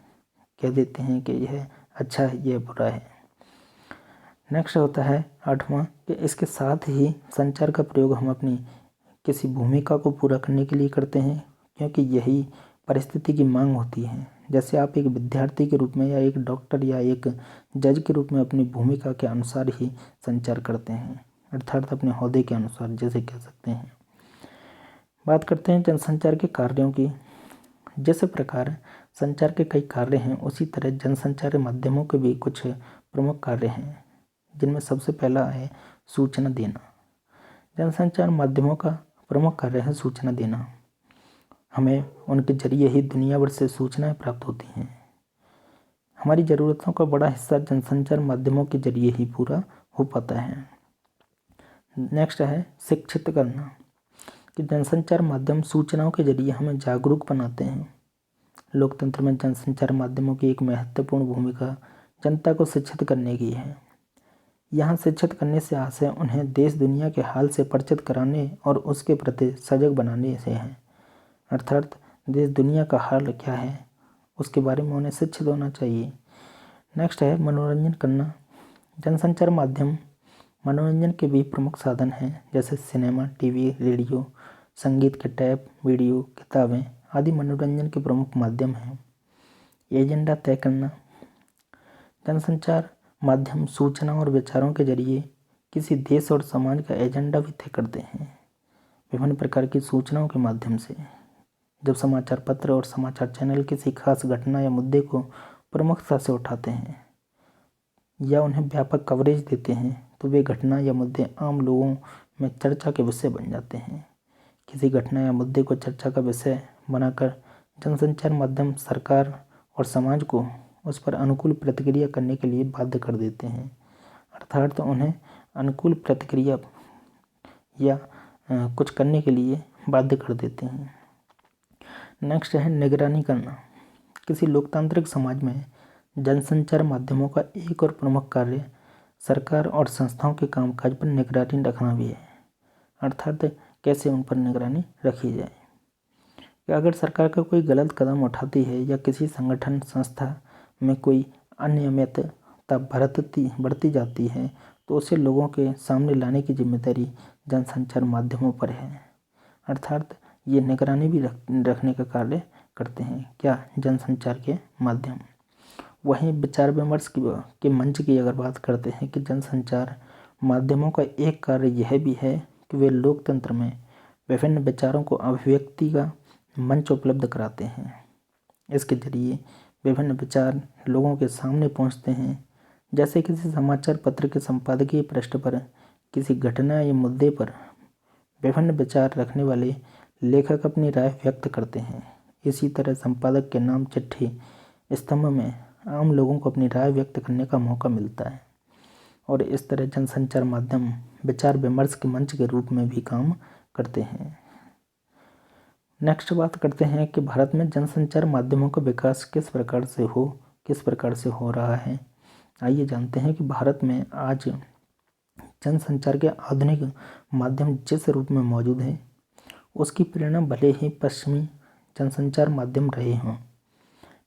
कह देते हैं कि यह अच्छा है, यह बुरा है। नेक्स्ट होता है आठवां, कि इसके साथ ही संचार का प्रयोग हम अपनी किसी भूमिका को पूरा करने के लिए करते हैं, क्योंकि यही परिस्थिति की मांग होती है। जैसे आप एक विद्यार्थी के रूप में या एक डॉक्टर या एक जज के रूप में अपनी भूमिका के अनुसार ही संचार करते हैं, अर्थात अपने ओहदे के अनुसार जैसे कह सकते हैं। बात करते हैं जनसंचार के कार्यों की। जिस प्रकार संचार के कई कार्य हैं, उसी तरह जनसंचार माध्यमों के भी कुछ प्रमुख कार्य हैं, जिनमें सबसे पहला है सूचना देना। जनसंचार माध्यमों का प्रमुख कार्य है सूचना देना। हमें उनके जरिए ही दुनिया भर से सूचनाएं प्राप्त होती हैं। हमारी ज़रूरतों का बड़ा हिस्सा जनसंचार माध्यमों के जरिए ही पूरा हो पाता है। नेक्स्ट है शिक्षित करना, कि जनसंचार माध्यम सूचनाओं के जरिए हमें जागरूक बनाते हैं। लोकतंत्र में जनसंचार माध्यमों की एक महत्वपूर्ण भूमिका जनता को शिक्षित करने की है। यहाँ शिक्षित करने से आशय उन्हें देश दुनिया के हाल से परिचित कराने और उसके प्रति सजग बनाने से है। अर्थात देश दुनिया का हाल क्या है उसके बारे में उन्हें शिक्षित होना चाहिए। नेक्स्ट है मनोरंजन करना। जनसंचार माध्यम मनोरंजन के भी प्रमुख साधन हैं, जैसे सिनेमा, टीवी, रेडियो, संगीत के टैप, वीडियो, किताबें आदि मनोरंजन के प्रमुख माध्यम हैं। एजेंडा तय करना। जनसंचार माध्यम सूचना और विचारों के जरिए किसी देश और समाज का एजेंडा भी तय करते हैं। विभिन्न प्रकार की सूचनाओं के माध्यम से जब समाचार पत्र और समाचार चैनल किसी खास घटना या मुद्दे को प्रमुखता से उठाते हैं या उन्हें व्यापक कवरेज देते हैं, तो वे घटना या मुद्दे आम लोगों में चर्चा के विषय बन जाते हैं। किसी घटना या मुद्दे को चर्चा का विषय बनाकर जनसंचार माध्यम सरकार और समाज को उस पर अनुकूल प्रतिक्रिया करने के लिए बाध्य कर देते हैं, अर्थात तो उन्हें अनुकूल प्रतिक्रिया या कुछ करने के लिए बाध्य कर देते हैं। नेक्स्ट है निगरानी करना। किसी लोकतांत्रिक समाज में जनसंचार माध्यमों का एक और प्रमुख कार्य सरकार और संस्थाओं के कामकाज पर निगरानी रखना भी है, अर्थात कैसे उन पर निगरानी रखी जाए। कि अगर सरकार का कोई गलत कदम उठाती है या किसी संगठन संस्था में कोई अनियमितता बढ़ती जाती है तो उसे लोगों के सामने लाने की जिम्मेदारी जनसंचार माध्यमों पर है, अर्थात ये निगरानी भी रखने का कार्य करते हैं क्या जनसंचार के माध्यम। वहीं विचार विमर्श के मंच की अगर बात करते हैं कि जनसंचार माध्यमों का एक कार्य यह भी है कि वे लोकतंत्र में विभिन्न विचारों को अभिव्यक्ति का मंच उपलब्ध कराते हैं। इसके जरिए विभिन्न विचार लोगों के सामने पहुंचते हैं। जैसे किसी समाचार पत्र के संपादकीय पृष्ठ पर किसी घटना या मुद्दे पर विभिन्न विचार रखने वाले लेखक अपनी राय व्यक्त करते हैं, इसी तरह संपादक के नाम चिट्ठी स्तंभ में आम लोगों को अपनी राय व्यक्त करने का मौका मिलता है और इस तरह जनसंचार माध्यम विचार विमर्श के मंच के रूप में भी काम करते हैं। नेक्स्ट बात करते हैं कि भारत में जनसंचार माध्यमों का विकास किस प्रकार से हो रहा है। आइए जानते हैं कि भारत में आज जनसंचार के आधुनिक माध्यम जिस रूप में मौजूद है उसकी प्रेरणा भले ही पश्चिमी जनसंचार माध्यम रहे हों,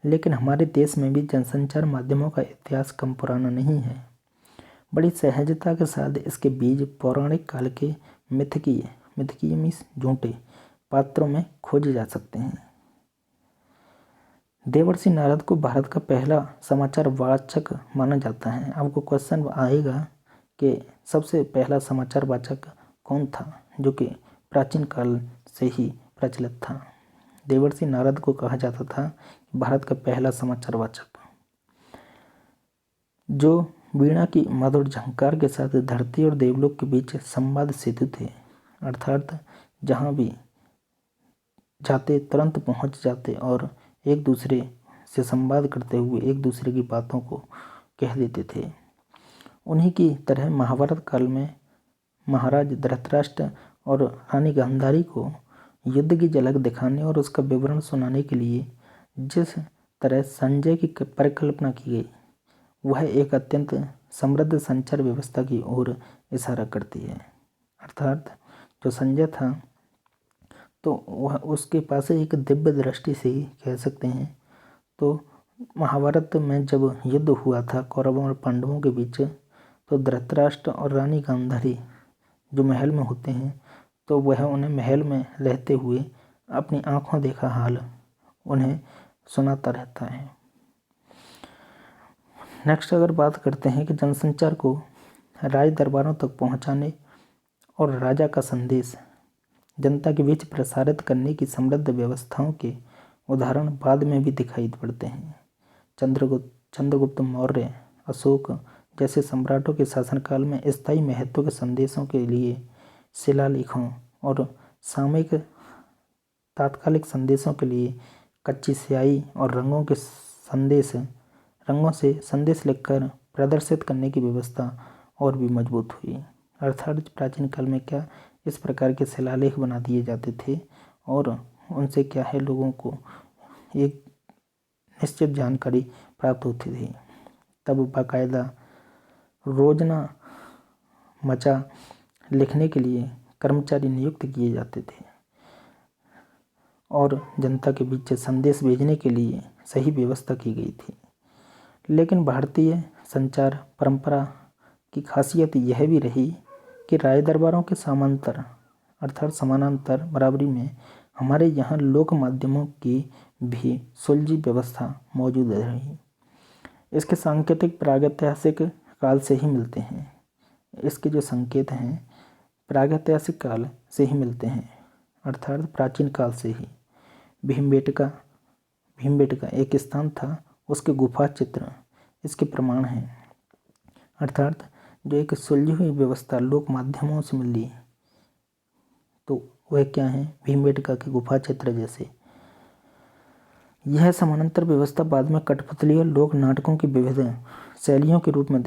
लेकिन हमारे देश में भी जनसंचार माध्यमों का इतिहास कम पुराना नहीं है। बड़ी सहजता के साथ इसके बीज पौराणिक काल के मिथकीय मीन्स झूठे पात्रों में खोजे जा सकते हैं। देवर्षि नारद को भारत का पहला समाचार वाचक माना जाता है। आपको क्वेश्चन आएगा कि सबसे पहला समाचार वाचक कौन था जो कि प्राचीन काल से ही प्रचलित था। देवर्षि नारद को कहा जाता था भारत का पहला समाचार वाचक, जो वीणा की मधुर झंकार के साथ धरती और देवलोक के बीच संवाद सेतु थे, अर्थात जहाँ भी जाते तुरंत पहुँच जाते और एक दूसरे से संवाद करते हुए एक दूसरे की बातों को कह देते थे। उन्हीं की तरह महाभारत काल में महाराज धृतराष्ट्र और रानी गांधारी को युद्ध की झलक दिखाने और उसका विवरण सुनाने के लिए जिस तरह संजय की परिकल्पना की गई वह एक अत्यंत समृद्ध संचार व्यवस्था की ओर इशारा करती है। अर्थात जो संजय था तो वह उसके पास एक दिव्य दृष्टि से ही कह सकते हैं। तो महाभारत में जब युद्ध हुआ था कौरवों और पांडवों के बीच, तो धृतराष्ट्र और रानी गांधारी जो महल में होते हैं तो वह उन्हें महल में रहते हुए अपनी आंखों देखा हाल उन्हें सुनाता रहता है। नेक्स्ट अगर बात करते हैं कि जनसंचार को राज दरबारों तक पहुंचाने और राजा का संदेश जनता के बीच प्रसारित करने की समृद्ध व्यवस्थाओं के उदाहरण बाद में भी दिखाई पड़ते हैं। चंद्रगुप्त मौर्य, अशोक जैसे सम्राटों के शासनकाल में स्थायी महत्व के संदेशों के लिए शिलालेखों और सामयिक तात्कालिक संदेशों के लिए कच्ची स्याही और रंगों से संदेश लिखकर प्रदर्शित करने की व्यवस्था और भी मजबूत हुई। अर्थात प्राचीन काल में क्या इस प्रकार के शिलालेख बना दिए जाते थे और उनसे क्या है लोगों को एक निश्चित जानकारी प्राप्त होती थी। तब बाकायदा रोजना मचा लिखने के लिए कर्मचारी नियुक्त किए जाते थे और जनता के बीच संदेश भेजने के लिए सही व्यवस्था की गई थी। लेकिन भारतीय संचार परंपरा की खासियत यह भी रही कि राय दरबारों के समानांतर बराबरी में हमारे यहाँ लोक माध्यमों की भी सुलझी व्यवस्था मौजूद रही। इसके सांकेतिक प्रागैतिहासिक काल से ही मिलते हैं। इसके जो संकेत हैं प्रागैतिहासिक काल से ही मिलते हैं, अर्थात प्राचीन काल से ही। भीमबेटका एक स्थान था, उसके गुफा चित्र इसके प्रमाण हैं। अर्थात जो एक सुलझी हुई व्यवस्था लोक माध्यमों से मिली तो वह क्या है, भीमबेटका के गुफा चित्र जैसे। यह समानांतर व्यवस्था बाद में कठपुतली और लोक नाटकों की विविध शैलियों के रूप में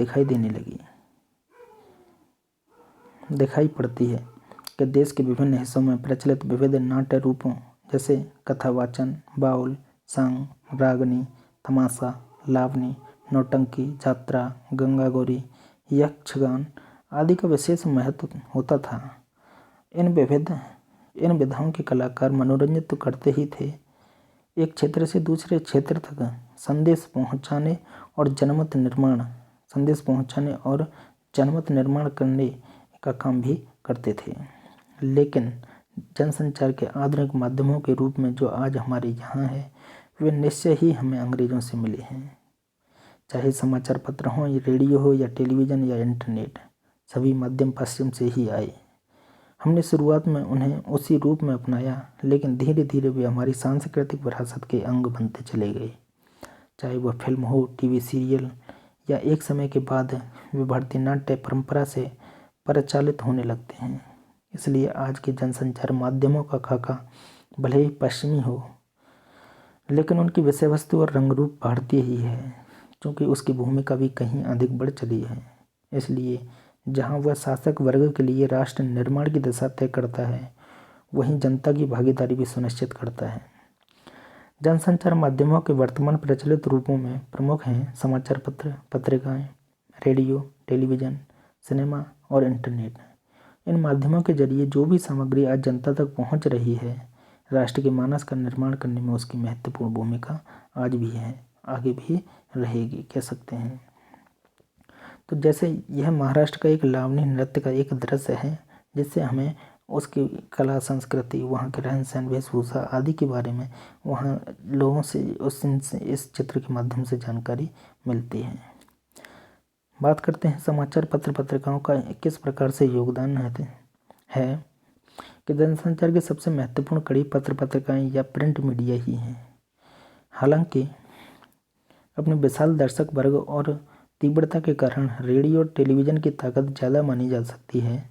दिखाई पड़ती है कि देश के विभिन्न हिस्सों में प्रचलित विविध नाट्य रूपों जैसे कथावाचन, बाउल, सांग, रागनी, तमाशा, लावनी, नौटंकी, जात्रा, गंगा गौरी, यक्षगान आदि का विशेष महत्व होता था। इन विधाओं के कलाकार मनोरंजन तो करते ही थे, एक क्षेत्र से दूसरे क्षेत्र तक संदेश पहुंचाने और जनमत निर्माण करने का काम भी करते थे। लेकिन जनसंचार के आधुनिक माध्यमों के रूप में जो आज हमारे यहाँ है, वे निश्चय ही हमें अंग्रेज़ों से मिले हैं। चाहे समाचार पत्र हों, या रेडियो हो, या टेलीविज़न, या इंटरनेट, सभी माध्यम पश्चिम से ही आए। हमने शुरुआत में उन्हें उसी रूप में अपनाया, लेकिन धीरे धीरे वे हमारी सांस्कृतिक विरासत के अंग बनते चले गए। चाहे वह फिल्म हो, टीवी सीरियल, या एक समय के बाद वे भारतीय नाट्य परंपरा से परिचालित होने लगते हैं। इसलिए आज के जनसंचार माध्यमों का खाका भले ही पश्चिमी हो, लेकिन उनकी विषय वस्तु और रंग रूप भारतीय ही है, क्योंकि उसकी भूमिका भी कहीं अधिक बढ़ चली है। इसलिए जहाँ वह शासक वर्ग के लिए राष्ट्र निर्माण की दिशा तय करता है, वहीं जनता की भागीदारी भी सुनिश्चित करता है। जनसंचार माध्यमों के वर्तमान प्रचलित रूपों में प्रमुख हैं समाचार पत्र, पत्रिकाएं, रेडियो, टेलीविज़न, सिनेमा और इंटरनेट। इन माध्यमों के जरिए जो भी सामग्री आज जनता तक पहुंच रही है, राष्ट्र के मानस का निर्माण करने में उसकी महत्वपूर्ण भूमिका आज भी है, आगे भी रहेगी, कह सकते हैं। तो जैसे यह महाराष्ट्र का एक लावणी नृत्य का एक दृश्य है, जिससे हमें उसकी कला, संस्कृति, वहाँ के रहन सहन, वेशभूषा आदि के बारे में वहाँ लोगों से इस चित्र के माध्यम से जानकारी मिलती है। बात करते हैं समाचार पत्र पत्रिकाओं का किस प्रकार से योगदान है कि जनसंचार की सबसे महत्वपूर्ण कड़ी पत्र पत्रिकाएं या प्रिंट मीडिया ही है। हालांकि अपने विशाल दर्शक वर्ग और तीव्रता के कारण रेडियो और टेलीविज़न की ताकत ज़्यादा मानी जा सकती है,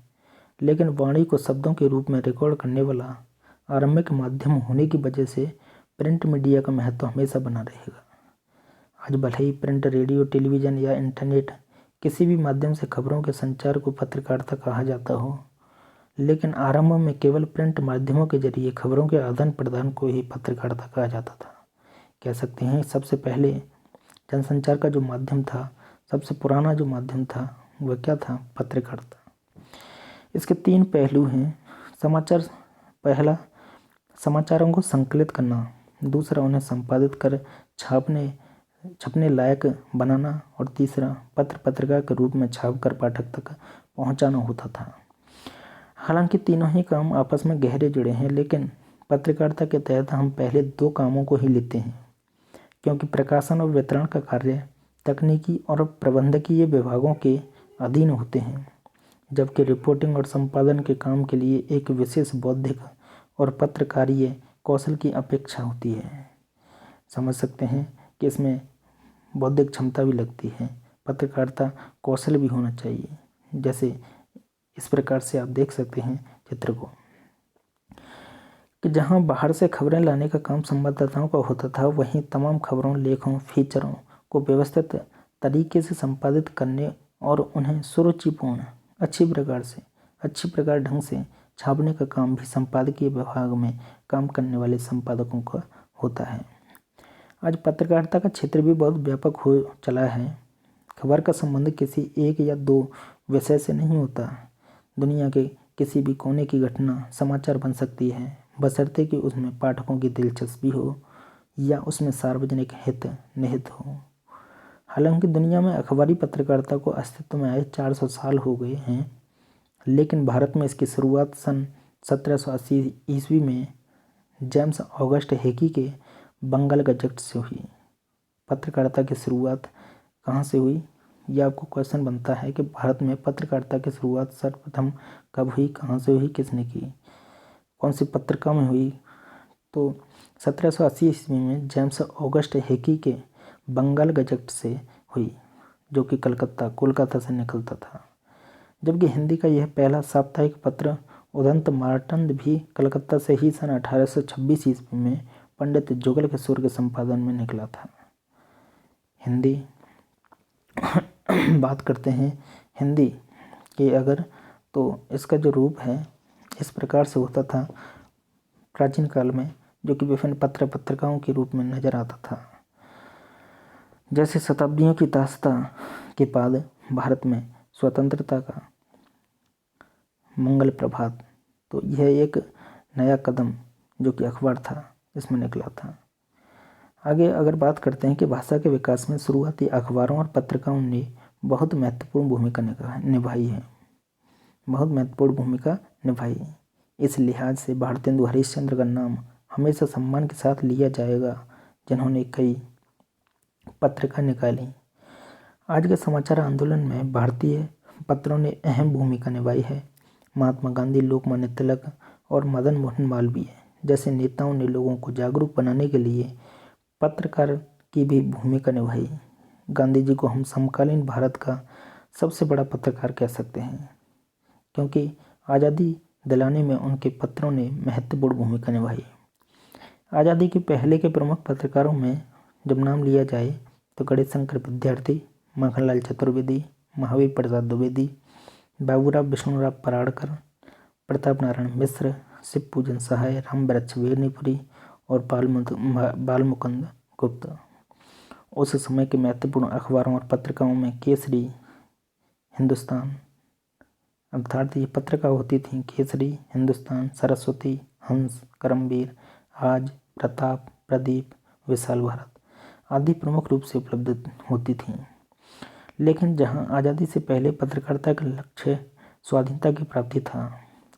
लेकिन वाणी को शब्दों के रूप में रिकॉर्ड करने वाला आरंभिक माध्यम होने की वजह से प्रिंट मीडिया का महत्व हमेशा बना रहेगा। आज भले ही प्रिंट, रेडियो, टेलीविज़न या इंटरनेट किसी भी माध्यम से खबरों के संचार को पत्रकारिता कहा जाता हो, लेकिन आरंभ में केवल प्रिंट माध्यमों के जरिए खबरों के आदान प्रदान को ही पत्रकारिता कहा जाता था। कह सकते हैं सबसे पहले जनसंचार का जो माध्यम था, सबसे पुराना जो माध्यम था, वह क्या था? पत्रकारिता। इसके 3 पहलू हैं। पहला, समाचारों को संकलित करना। दूसरा, उन्हें संपादित कर छपने लायक बनाना। और तीसरा, पत्र पत्रिका के रूप में छापकर पाठक तक पहुंचाना होता था। हालांकि तीनों ही काम आपस में गहरे जुड़े हैं, लेकिन पत्रकारिता के तहत हम पहले 2 कामों को ही लेते हैं, क्योंकि प्रकाशन और वितरण का कार्य तकनीकी और प्रबंधकीय विभागों के अधीन होते हैं, जबकि रिपोर्टिंग और संपादन के काम के लिए एक विशेष बौद्धिक और पत्रकारीय कौशल की अपेक्षा होती है। समझ सकते हैं कि इसमें बौद्धिक क्षमता भी लगती है, पत्रकारिता कौशल भी होना चाहिए। जैसे इस प्रकार से आप देख सकते हैं चित्र को, कि जहां बाहर से खबरें लाने का काम संवाददाताओं का होता था, वहीं तमाम खबरों, लेखों, फीचरों को व्यवस्थित तरीके से संपादित करने और उन्हें सुरुचिपूर्ण अच्छी प्रकार ढंग से छापने का काम भी संपादकीय विभाग में काम करने वाले संपादकों का होता है। आज पत्रकारिता का क्षेत्र भी बहुत व्यापक हो चला है। खबर का संबंध किसी एक या 2 विषय से नहीं होता। दुनिया के किसी भी कोने की घटना समाचार बन सकती है, बशर्ते कि उसमें पाठकों की दिलचस्पी हो या उसमें सार्वजनिक हित निहित हो। हालांकि दुनिया में अखबारी पत्रकारिता को अस्तित्व में आए 400 साल हो गए हैं, लेकिन भारत में इसकी शुरुआत सन 1780 ईस्वी में जेम्स ऑगस्ट हेकी के बंगाल गजट से हुई। पत्रकारिता की शुरुआत कहाँ से हुई? यह आपको क्वेश्चन बनता है कि भारत में पत्रकारिता की शुरुआत सर्वप्रथम कब हुई, कहाँ से हुई, किसने की, कौन सी पत्रिका में हुई? तो 1780 ईस्वी में जेम्स ऑगस्ट हेकी के बंगाल गजट से हुई, जो कि कोलकाता से निकलता था। जबकि हिंदी का यह पहला साप्ताहिक पत्र उदंत मार्तंड भी कलकत्ता से ही सन 1826 ईस्वी में पंडित जुगल किशोर के संपादन में निकला था। हिंदी बात करते हैं हिंदी की अगर, तो इसका जो रूप है इस प्रकार से होता था प्राचीन काल में, जो कि विभिन्न पत्रिकाओं के रूप में नजर आता था। जैसे शताब्दियों की दास्ता के बाद भारत में स्वतंत्रता का मंगल प्रभात, तो यह एक नया कदम जो कि अखबार था इसमें निकला था। आगे अगर बात करते हैं कि भाषा के विकास में शुरुआती अखबारों और पत्रिकाओं ने बहुत महत्वपूर्ण भूमिका निभाई है, बहुत महत्वपूर्ण भूमिका निभाई। इस लिहाज से भारतेंदु हरिश्चंद्र का नाम हमेशा सम्मान के साथ लिया जाएगा, जिन्होंने कई पत्रिका निकाली। आज के समाचार आंदोलन में भारतीय पत्रों ने अहम भूमिका निभाई है। महात्मा गांधी, लोकमान्य तिलक और मदन मोहन मालवीय जैसे नेताओं ने लोगों को जागरूक बनाने के लिए पत्रकार की भी भूमिका निभाई। गांधी जी को हम समकालीन भारत का सबसे बड़ा पत्रकार कह सकते हैं, क्योंकि आज़ादी दिलाने में उनके पत्रों ने महत्वपूर्ण भूमिका निभाई। आज़ादी के पहले के प्रमुख पत्रकारों में जब नाम लिया जाए तो गणेशशंकर विद्यार्थी, माखनलाल चतुर्वेदी, महावीर प्रसाद द्विवेदी, बाबूराव विष्णुराव पराड़कर, प्रताप नारायण मिश्र, शिव पूजन सहाय, रामवृक्ष बेनीपुरी और बालमुकुंद गुप्त। उस समय के महत्वपूर्ण अखबारों और पत्रिकाओं में केसरी, हिंदुस्तान, अर्थात ये पत्रिका होती थी केसरी, हिंदुस्तान, सरस्वती, हंस, करमवीर, आज, प्रताप, प्रदीप, विशाल भारत आदि प्रमुख रूप से उपलब्ध होती थीं। लेकिन जहां आज़ादी से पहले पत्रकारिता का लक्ष्य स्वाधीनता की प्राप्ति था,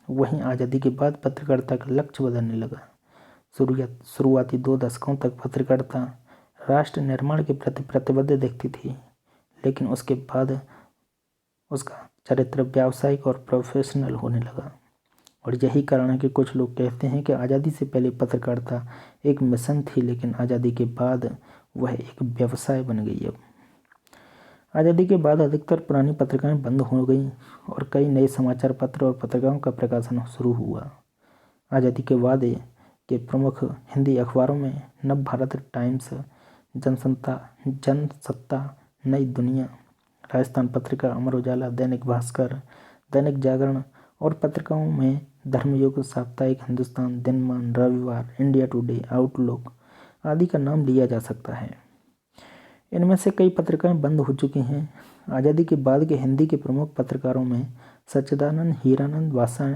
वहीं आज़ादी के बाद पत्रकारिता का लक्ष्य बदलने लगा। शुरुआती 2 दशकों तक पत्रकारिता राष्ट्र निर्माण के प्रति प्रतिबद्ध दिखती थी, लेकिन उसके बाद उसका चरित्र व्यावसायिक और प्रोफेशनल होने लगा। और यही कारण है कि कुछ लोग कहते हैं कि आज़ादी से पहले पत्रकारिता एक मिशन थी, लेकिन आज़ादी के बाद वह एक व्यवसाय बन गई। अब आज़ादी के बाद अधिकतर पुरानी पत्रिकाएं बंद हो गईं और कई नए समाचार पत्र और पत्रिकाओं का प्रकाशन शुरू हुआ। आज़ादी के बाद के प्रमुख हिंदी अखबारों में नवभारत टाइम्स, जनसत्ता, नई दुनिया, राजस्थान पत्रिका, अमर उजाला, दैनिक भास्कर, दैनिक जागरण और पत्रिकाओं में धर्मयुग, साप्ताहिक हिंदुस्तान, दिनमान, रविवार, इंडिया टुडे, आउटलुक आदि का नाम लिया जा सकता है। इनमें से कई पत्रिकाएं बंद हो चुकी हैं। आज़ादी के बाद के हिंदी के प्रमुख पत्रकारों में सच्चिदानंद, हीरानंद, वात्स्यायन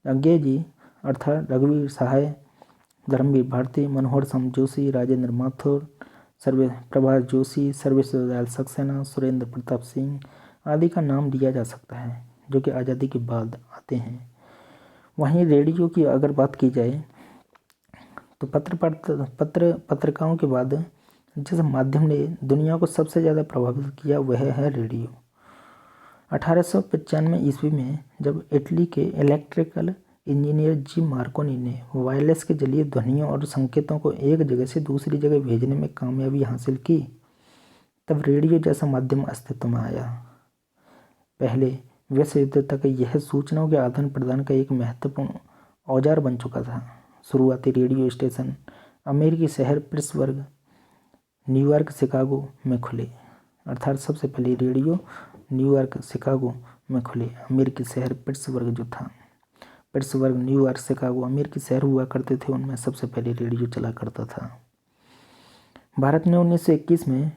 अज्ञे जी अर्थात रघुवीर सहाय, धर्मवीर भारती, मनोहर सम जोशी, राजेंद्र माथुर, प्रभास जोशी, सर्वेश्वर दयाल सक्सेना, सुरेंद्र प्रताप सिंह आदि का नाम लिया जा सकता है, जो कि आज़ादी के बाद आते हैं। वहीं रेडियो की अगर बात की जाए तो पत्रिकाओं के बाद जिस माध्यम ने दुनिया को सबसे ज़्यादा प्रभावित किया वह है रेडियो। 1895 ईस्वी में जब इटली के इलेक्ट्रिकल इंजीनियर जी मार्कोनी ने वायरलेस के जरिए ध्वनियों और संकेतों को एक जगह से दूसरी जगह भेजने में कामयाबी हासिल की, तब रेडियो जैसा माध्यम अस्तित्व में आया। पहले विश्व युद्ध तक यह सूचनाओं के आदान प्रदान का एक महत्वपूर्ण औजार बन चुका था। शुरुआती रेडियो स्टेशन अमेरिकी शहर पिट्सबर्ग, न्यूयॉर्क, शिकागो में खुले। अर्थात सबसे पहले रेडियो न्यूयॉर्क, शिकागो में खुले। अमेरिकी शहर पिट्सबर्ग जो था, पिट्सबर्ग, न्यूयॉर्क, शिकागो अमेरिकी शहर हुआ करते थे, उनमें सबसे पहले रेडियो चला करता था। भारत ने 1921 में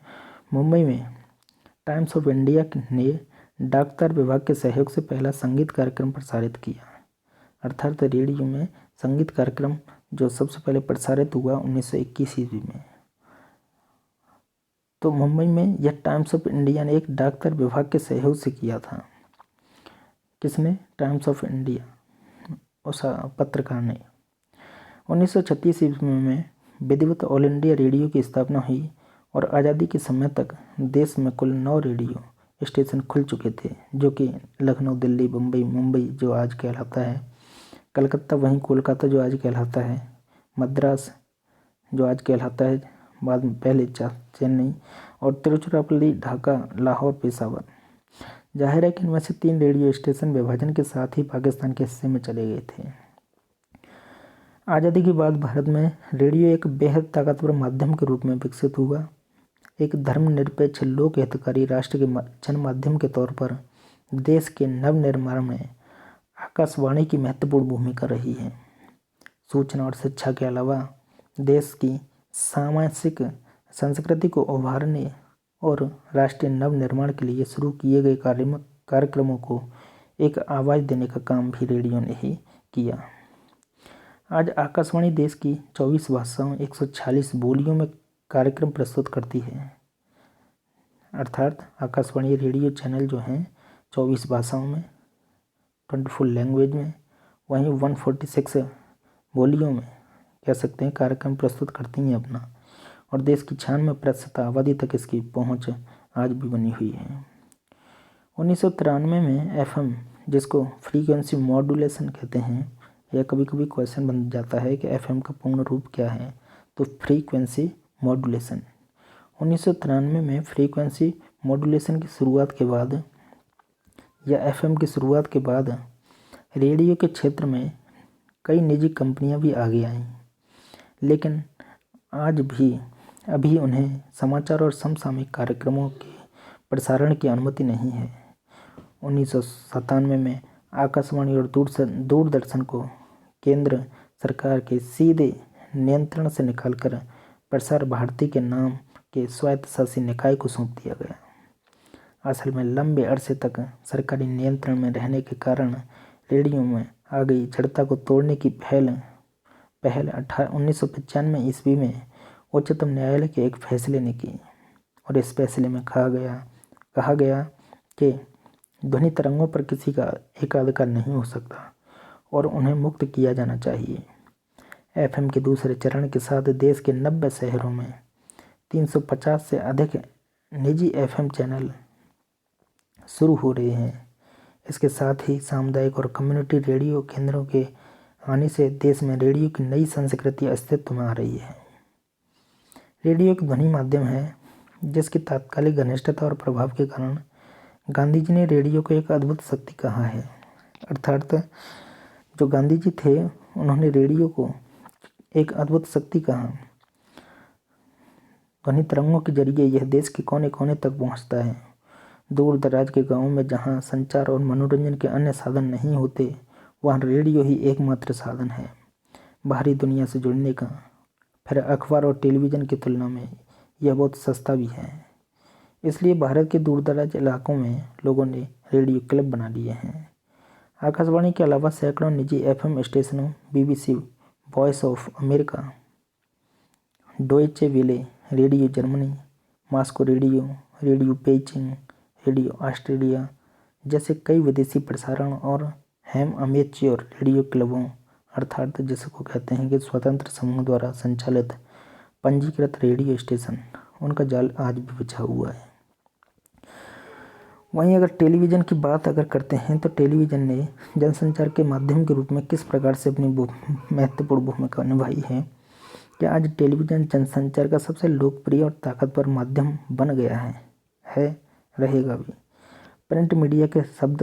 मुंबई में टाइम्स ऑफ इंडिया ने डाकतार विभाग के सहयोग से पहला संगीत कार्यक्रम प्रसारित किया। अर्थात रेडियो में संगीत कार्यक्रम जो सबसे पहले प्रसारित हुआ 1921 ईस्वी में। तो मुंबई में यह टाइम्स ऑफ इंडिया ने एक डाकतार विभाग के सहयोग से किया था। किसने? टाइम्स ऑफ इंडिया, उस पत्रकार ने। 1936 ईस्वी में विधिवत ऑल इंडिया रेडियो की स्थापना हुई और आज़ादी के समय तक देश में कुल 9 रेडियो स्टेशन खुल चुके थे, जो कि लखनऊ, दिल्ली, बम्बई, मुंबई जो आज कहलाता है, कलकत्ता, वहीं कोलकाता जो आज कहलाता है, मद्रास जो आज कहलाता है, बाद में पहले चेन्नई, और तिरुचिरापल्ली, ढाका, लाहौर, पेशावर। जाहिर है कि इनमें से 3 रेडियो स्टेशन विभाजन के साथ ही पाकिस्तान के हिस्से में चले गए थे। आज़ादी के बाद भारत में रेडियो एक बेहद ताकतवर माध्यम के रूप में विकसित हुआ। एक धर्मनिरपेक्ष, लोक हितकारी राष्ट्र के जन माध्यम के तौर पर देश के नवनिर्माण में आकाशवाणी की महत्वपूर्ण भूमिका रही है। सूचना और शिक्षा के अलावा देश की सामाजिक संस्कृति को उभारने और राष्ट्रीय नवनिर्माण के लिए शुरू किए गए कार्यक्रमों को एक आवाज़ देने का काम भी रेडियो ने ही किया। आज आकाशवाणी देश की 24 भाषाओं 146 बोलियों में कार्यक्रम प्रस्तुत करती है। अर्थात आकाशवाणी रेडियो चैनल जो हैं 24 भाषाओं में 24 लैंग्वेज में, वहीं 146 बोलियों में कह सकते हैं कार्यक्रम प्रस्तुत करती हैं अपना, और देश की 96% आबादी तक इसकी पहुंच आज भी बनी हुई है। 1993 में एफएम, जिसको फ्रीक्वेंसी मॉड्यूलेशन कहते हैं, या कभी कभी क्वेश्चन बन जाता है कि एफएम का पूर्ण रूप क्या है, तो फ्रीक्वेंसी मॉड्यूलेशन। 1993 में फ्रीक्वेंसी मॉड्यूलेशन की शुरुआत के बाद या एफएम की शुरुआत के बाद रेडियो के क्षेत्र में कई निजी कंपनियां भी आगे आईं, लेकिन आज भी अभी उन्हें समाचार और समसामयिक कार्यक्रमों के प्रसारण की अनुमति नहीं है। 1997 में आकाशवाणी और दूरदर्शन को केंद्र सरकार के सीधे नियंत्रण से निकालकर प्रसार भारती के नाम के स्वायत्तशासी निकाय को सौंप दिया गया। असल में लंबे अरसे तक सरकारी नियंत्रण में रहने के कारण रेडियो में आ गई जड़ता को तोड़ने की पहल 1995 ईस्वी में उच्चतम न्यायालय के एक फैसले ने की, और इस फैसले में कहा गया कि ध्वनि तरंगों पर किसी का एकाधिकार नहीं हो सकता और उन्हें मुक्त किया जाना चाहिए। एफएम के दूसरे चरण के साथ देश के 90 शहरों में 350 से अधिक निजी एफएम चैनल शुरू हो रहे हैं। इसके साथ ही सामुदायिक और कम्युनिटी रेडियो केंद्रों के आने से देश में रेडियो की नई संस्कृति अस्तित्व में आ रही है। रेडियो एक ध्वनि माध्यम है जिसकी तात्कालिक घनिष्ठता और प्रभाव के कारण गांधी जी ने रेडियो को एक अद्भुत शक्ति कहा है। अर्थात जो गांधी जी थे उन्होंने रेडियो को एक अद्भुत शक्ति कहा। ध्वनि तरंगों के जरिए यह देश के कोने कोने तक पहुंचता है। दूर दराज के गांवों में जहां संचार और मनोरंजन के अन्य साधन नहीं होते, वहां रेडियो ही एकमात्र साधन है बाहरी दुनिया से जुड़ने का। फिर अखबार और टेलीविज़न की तुलना में यह बहुत सस्ता भी है। इसलिए भारत के दूरदराज इलाकों में लोगों ने रेडियो क्लब बना लिए हैं। आकाशवाणी के अलावा सैकड़ों निजी एफएम स्टेशनों, बीबीसी, वॉइस ऑफ अमेरिका, डोइचे वेले, radio Germany, Moscow radio, radio Beijing, radio Australia जैसे कई विदेशी प्रसारण और हैम अमेच्योर रेडियो क्लबों, अर्थात जिसको कहते हैं कि स्वतंत्र समूह द्वारा संचालित पंजीकृत रेडियो स्टेशन, उनका जाल आज भी बिछा हुआ है। वहीं अगर टेलीविज़न की बात करते हैं तो टेलीविज़न ने जनसंचार के माध्यम के रूप में किस प्रकार से अपनी महत्वपूर्ण भूमिका निभाई है कि आज टेलीविज़न जनसंचार का सबसे लोकप्रिय और ताकतवर माध्यम बन गया है रहेगा भी। प्रिंट मीडिया के शब्द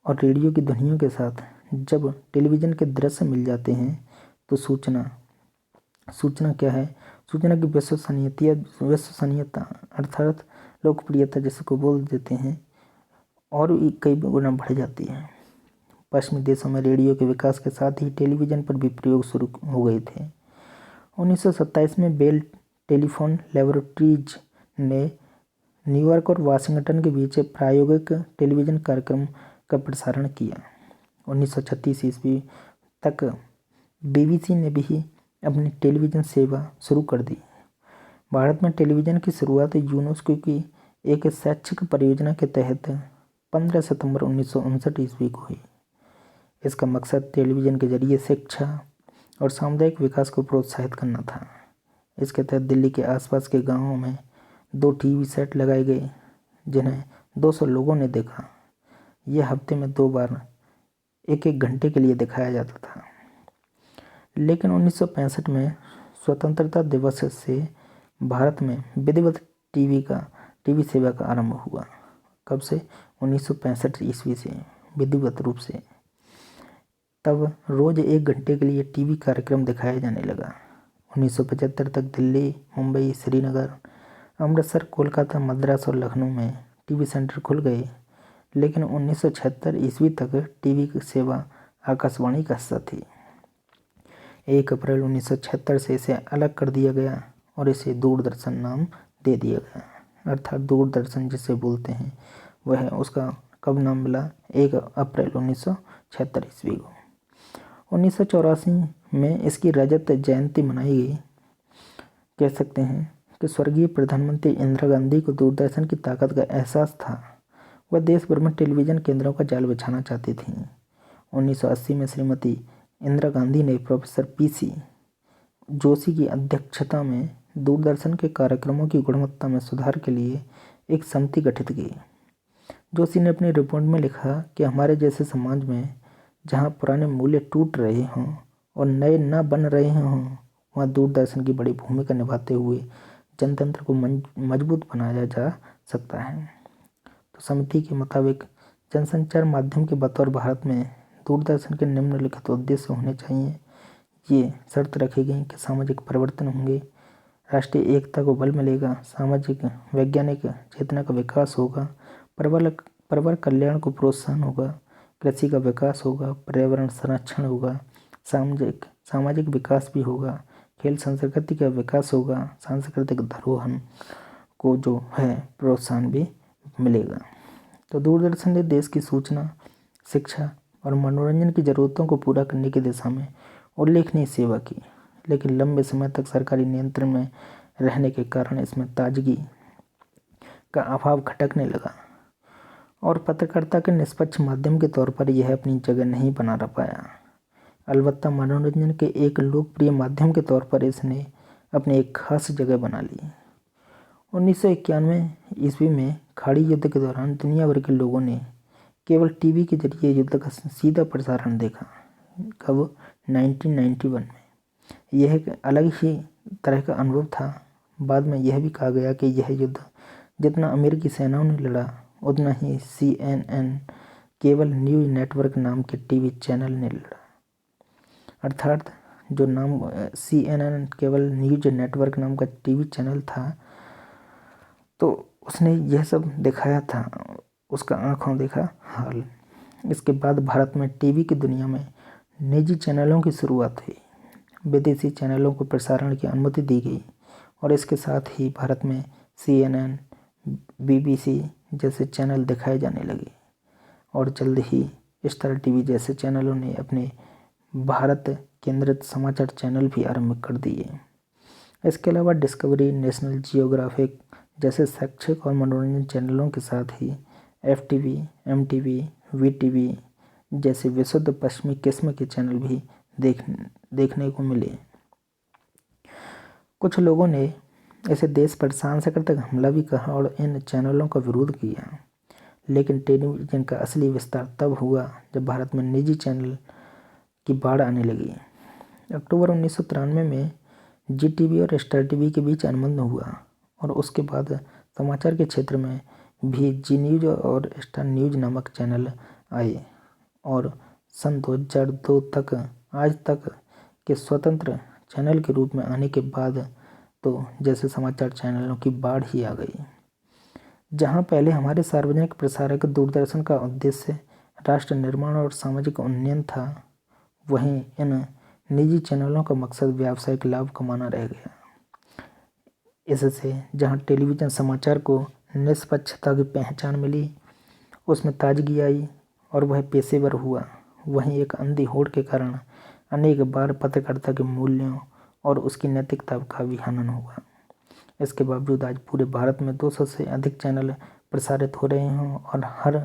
और रेडियो की ध्वनियों के साथ जब टेलीविज़न के दृश्य मिल जाते हैं तो सूचना क्या है, सूचना की विश्वसनीयता अर्थात लोकप्रियता जिसको बोल देते हैं, और कई गुना बढ़ जाती है। पश्चिमी देशों में रेडियो के विकास के साथ ही टेलीविज़न पर भी प्रयोग शुरू हो गए थे। 1927 में बेल टेलीफोन लैबोरेटरीज ने न्यूयॉर्क और वाशिंगटन के बीच प्रायोगिक टेलीविज़न कार्यक्रम का प्रसारण किया। 1936 ईस्वी तक बीबीसी ने भी अपनी टेलीविज़न सेवा शुरू कर दी। भारत में टेलीविज़न की शुरुआत यूनेस्को की एक शैक्षिक परियोजना के तहत 15 सितंबर 1959 ईस्वी को हुई। इसका मकसद टेलीविज़न के जरिए शिक्षा और सामुदायिक विकास को प्रोत्साहित करना था। इसके तहत दिल्ली के आसपास के गांवों में 2 टीवी सेट लगाए गए जिन्हें 200 लोगों ने देखा। यह हफ्ते में 2 बार 1-1 घंटे के लिए दिखाया जाता था। लेकिन 1965 में स्वतंत्रता दिवस से भारत में विधिवत टीवी सेवा का आरंभ हुआ। कब से? 1965 ईस्वी से विधिवत रूप से। तब रोज़ 1 घंटे के लिए टीवी कार्यक्रम दिखाया जाने लगा। 1975 तक दिल्ली, मुंबई, श्रीनगर, अमृतसर, कोलकाता, मद्रास और लखनऊ में टीवी सेंटर खुल गए। लेकिन 1976 ईस्वी तक टीवी की सेवा आकाशवाणी का हिस्सा थी। 1 अप्रैल 1976 से इसे अलग कर दिया गया और इसे दूरदर्शन नाम दे दिया गया। अर्थात दूरदर्शन जिसे बोलते हैं वह उसका कब नाम मिला? 1 अप्रैल 1976 ईस्वी को। 1984 में इसकी रजत जयंती मनाई गई। कह सकते हैं कि स्वर्गीय प्रधानमंत्री इंदिरा गांधी को दूरदर्शन की ताकत का एहसास था। वह देश भर में टेलीविज़न केंद्रों का जाल बिछाना चाहती थीं। 1980 में श्रीमती इंदिरा गांधी ने प्रोफेसर PC जोशी की अध्यक्षता में दूरदर्शन के कार्यक्रमों की गुणवत्ता में सुधार के लिए एक समिति गठित की। जोशी ने अपनी रिपोर्ट में लिखा कि हमारे जैसे समाज में जहां पुराने मूल्य टूट रहे हों और नए न बन रहे हों, वहाँ दूरदर्शन की बड़ी भूमिका निभाते हुए जनतंत्र को मजबूत बनाया जा सकता है। तो समिति के मुताबिक जनसंचार माध्यम के बतौर भारत में दूरदर्शन के निम्नलिखित उद्देश्य होने चाहिए। ये शर्त रखी गई कि सामाजिक परिवर्तन होंगे, राष्ट्रीय एकता को बल मिलेगा, सामाजिक वैज्ञानिक चेतना का विकास होगा, परिवार कल्याण को प्रोत्साहन होगा, कृषि का विकास होगा, पर्यावरण संरक्षण होगा, सामाजिक विकास भी होगा, खेल संस्कृति का विकास होगा, सांस्कृतिक धरोहर को जो है प्रोत्साहन भी मिलेगा। तो दूरदर्शन ने देश की सूचना, शिक्षा और मनोरंजन की ज़रूरतों को पूरा करने की दिशा में उल्लेखनीय सेवा की, लेकिन लंबे समय तक सरकारी नियंत्रण में रहने के कारण इसमें ताजगी का अभाव खटकने लगा और पत्रकारिता के निष्पक्ष माध्यम के तौर पर यह अपनी जगह नहीं बना रह पाया। अलबत्ता मनोरंजन के एक लोकप्रिय माध्यम के तौर पर इसने अपनी एक खास जगह बना ली। 1991 ईस्वी में खाड़ी युद्ध के दौरान दुनिया भर के लोगों ने केवल टीवी के जरिए युद्ध का सीधा प्रसारण देखा। कब? 1991 में। यह एक अलग ही तरह का अनुभव था। बाद में यह भी कहा गया कि यह युद्ध जितना अमेरिकी सेनाओं ने लड़ा, उतना ही CNN केबल न्यूज़ नेटवर्क नाम के टीवी चैनल ने लड़ा। अर्थात जो नाम CNN केबल न्यूज़ नेटवर्क नाम का टीवी चैनल था, तो उसने यह सब दिखाया था, उसका आंखों देखा हाल। इसके बाद भारत में टीवी की दुनिया में निजी चैनलों की शुरुआत हुई। विदेशी चैनलों को प्रसारण की अनुमति दी गई और इसके साथ ही भारत में CNN, BBC जैसे चैनल दिखाए जाने लगे और जल्द ही स्टार टीवी जैसे चैनलों ने अपने भारत केंद्रित समाचार चैनल भी आरंभ कर दिए। इसके अलावा डिस्कवरी, नेशनल जियोग्राफिक जैसे शैक्षिक और मनोरंजन चैनलों के साथ ही FTV, MTV, VTV जैसे विशुद्ध पश्चिमी किस्म के चैनल भी देखने को मिले। कुछ लोगों ने इसे देश पर सांस्कृतिक हमला भी कहा और इन चैनलों का विरोध किया, लेकिन टेलीविज़न का असली विस्तार तब हुआ जब भारत में निजी चैनल की बाढ़ आने लगी। अक्टूबर 1993 में GTV और स्टार टीवी के बीच अनुबंध हुआ और उसके बाद समाचार के क्षेत्र में भी जी न्यूज़ और स्टार न्यूज़ नामक चैनल आए और सन 2002 तक आज तक के स्वतंत्र चैनल के रूप में आने के बाद तो जैसे समाचार चैनलों की बाढ़ ही आ गई। जहां पहले हमारे सार्वजनिक प्रसारक दूरदर्शन का उद्देश्य राष्ट्र निर्माण और सामाजिक उन्नयन था, वहीं इन निजी चैनलों का मकसद व्यावसायिक लाभ कमाना रह गया। इससे जहां टेलीविज़न समाचार को निष्पक्षता की पहचान मिली, उसमें ताजगी आई और वह पेशेवर हुआ, वहीं एक अंधी होड़ के कारण अनेक बार पत्रकारिता के मूल्यों और उसकी नैतिकता का भी हनन हुआ। इसके बावजूद आज पूरे भारत में 200 से अधिक चैनल प्रसारित हो रहे हैं और हर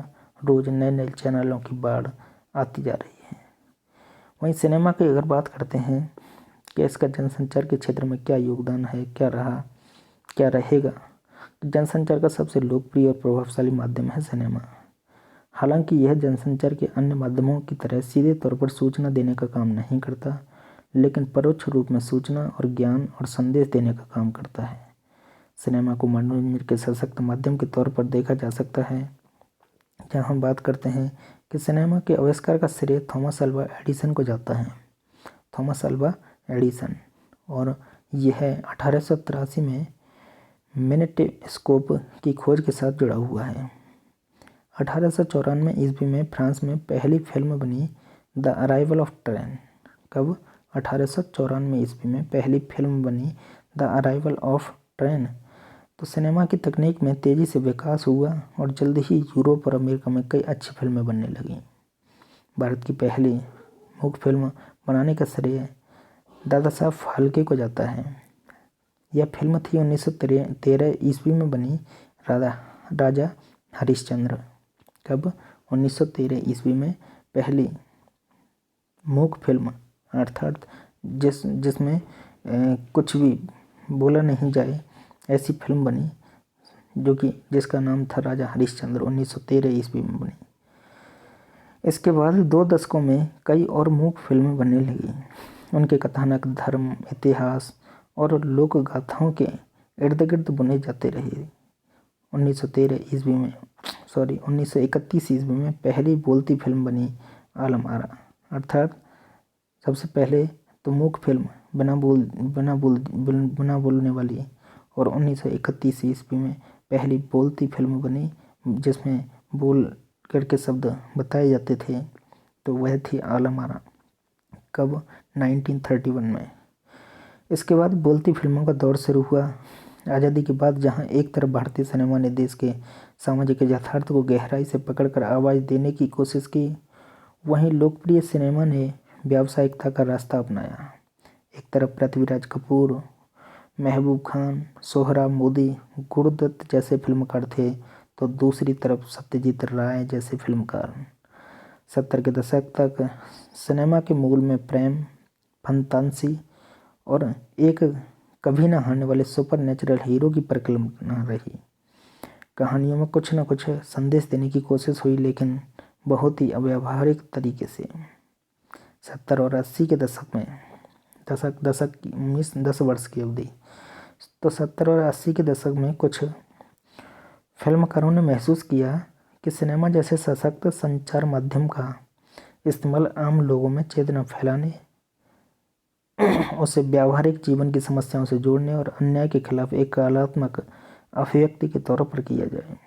रोज़ नए नए चैनलों की बाढ़ आती जा रही है। वहीं सिनेमा की अगर बात करते हैं कि इसका जनसंचार के क्षेत्र में क्या योगदान है, क्या रहा, क्या रहेगा। जनसंचार का सबसे लोकप्रिय और प्रभावशाली माध्यम है सिनेमा। हालांकि यह जनसंचार के अन्य माध्यमों की तरह सीधे तौर पर सूचना देने का काम नहीं करता, लेकिन परोक्ष रूप में सूचना और ज्ञान और संदेश देने का काम करता है। सिनेमा को मनोरंजन के सशक्त माध्यम के तौर पर देखा जा सकता है। जहाँ हम बात करते हैं कि सिनेमा के आविष्कार का श्रेय थॉमस अल्वा एडिसन को जाता है। थॉमस अल्वा एडिसन, और यह 1883 में मिनेटोस्कोप की खोज के साथ जुड़ा हुआ है। 1894 ईस्वी में फ्रांस में पहली फिल्म बनी द अराइवल ऑफ ट्रेन। कब? 1894 ईस्वी में पहली फिल्म बनी द अराइवल ऑफ ट्रेन। तो सिनेमा की तकनीक में तेज़ी से विकास हुआ और जल्द ही यूरोप और अमेरिका में कई अच्छी फिल्में बनने लगीं। भारत की पहली मूक फिल्म बनाने का श्रेय दादा साहब फाल्के को जाता है। यह फिल्म थी 1913 ईस्वी में बनी राजा हरिश्चंद्र। कब? 1913 ईस्वी में पहली मूक फिल्म अर्थात जिसमें कुछ भी बोला नहीं जाए ऐसी फिल्म बनी, जिसका नाम था राजा हरिश्चंद्र, 1913 ईस्वी में बनी। इसके बाद 2 दशकों में कई और मूक फिल्में बनने लगी। उनके कथानक धर्म, इतिहास और लोक गाथाओं के इर्द गिर्द बुने जाते रहे। 1931 ईस्वी में पहली बोलती फिल्म बनी आलम आरा, अर्थात सबसे पहले तो मूक फिल्म बिना बोलने वाली, और 1931 ईस्वी में पहली बोलती फिल्म बनी जिसमें बोल करके शब्द बताए जाते थे, तो वह थी आलम आरा। कब? 1931 में। इसके बाद बोलती फिल्मों का दौर शुरू हुआ। आज़ादी के बाद जहां एक तरफ भारतीय सिनेमा ने देश के सामाजिक यथार्थ को गहराई से पकड़कर आवाज़ देने की कोशिश की, वहीं लोकप्रिय सिनेमा ने व्यावसायिकता का रास्ता अपनाया। एक तरफ पृथ्वीराज कपूर, महबूब खान, सोहराब मोदी, गुरुदत्त जैसे फिल्मकार थे, तो दूसरी तरफ सत्यजीत राय जैसे फिल्मकार। 70 के दशक तक सिनेमा के मूल में प्रेम, फंतासी और एक कभी न हारने वाले सुपर नेचुरल हीरो की परिकल्पना रही। कहानियों में कुछ न कुछ संदेश देने की कोशिश हुई, लेकिन बहुत ही अव्यावहारिक तरीके से। 70 और 80 के दशक में 10 वर्ष की अवधि, तो 70 और 80 के दशक में कुछ फिल्मकारों ने महसूस किया कि सिनेमा जैसे सशक्त संचार माध्यम का इस्तेमाल आम लोगों में चेतना फैलाने, उसे व्यावहारिक जीवन की समस्याओं से जोड़ने और अन्याय के खिलाफ एक कलात्मक अभिव्यक्ति के तौर पर किया जाए।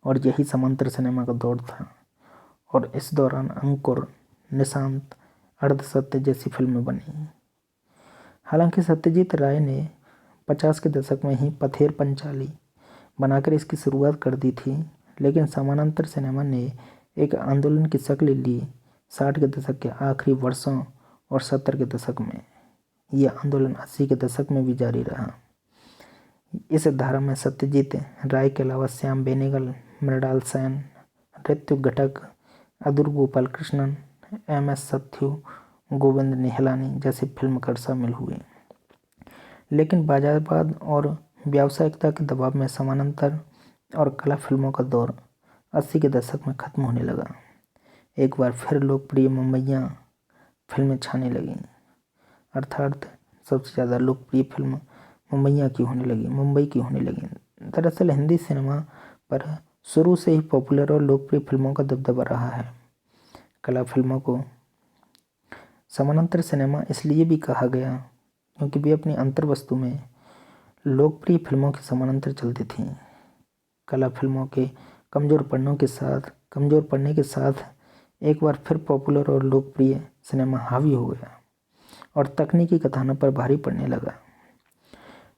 और यही समांतर सिनेमा का दौर था, और इस दौरान अंकुर, निशांत, अर्धसत्य जैसी फिल्में बनी। हालांकि सत्यजीत राय ने 50 के दशक में ही पथेर पंचाली बनाकर इसकी शुरुआत कर दी थी, लेकिन समानांतर सिनेमा ने एक आंदोलन की शक्ल ली 60 के दशक के आखिरी वर्षों और 70 के दशक में। यह आंदोलन 80 के दशक में भी जारी रहा। इस धारा में सत्यजीत राय के अलावा श्याम बेनेगल, मृणाल सेन, ऋत्विक घटक, अदूर गोपाल कृष्णन, MS सत्यु, गोविंद निहलानी जैसे फिल्मकार शामिल हुए। लेकिन बाजारवाद और व्यावसायिकता के दबाव में समानांतर और कला फिल्मों का दौर 80 के दशक में खत्म होने लगा। एक बार फिर लोकप्रिय मुंबईया फिल्में छाने लगीं, अर्थात सबसे ज़्यादा लोकप्रिय फिल्म मुंबई की होने लगी। दरअसल हिंदी सिनेमा पर शुरू से ही पॉपुलर और लोकप्रिय फिल्मों का दबदबा रहा है। कला फिल्मों को समानांतर सिनेमा इसलिए भी कहा गया क्योंकि वे अपनी अंतर्वस्तु में लोकप्रिय फिल्मों के समानांतर चलती थीं। कला फिल्मों के कमज़ोर पड़ने के साथ एक बार फिर पॉपुलर और लोकप्रिय सिनेमा हावी हो गया और तकनीकी कथानक पर भारी पड़ने लगा।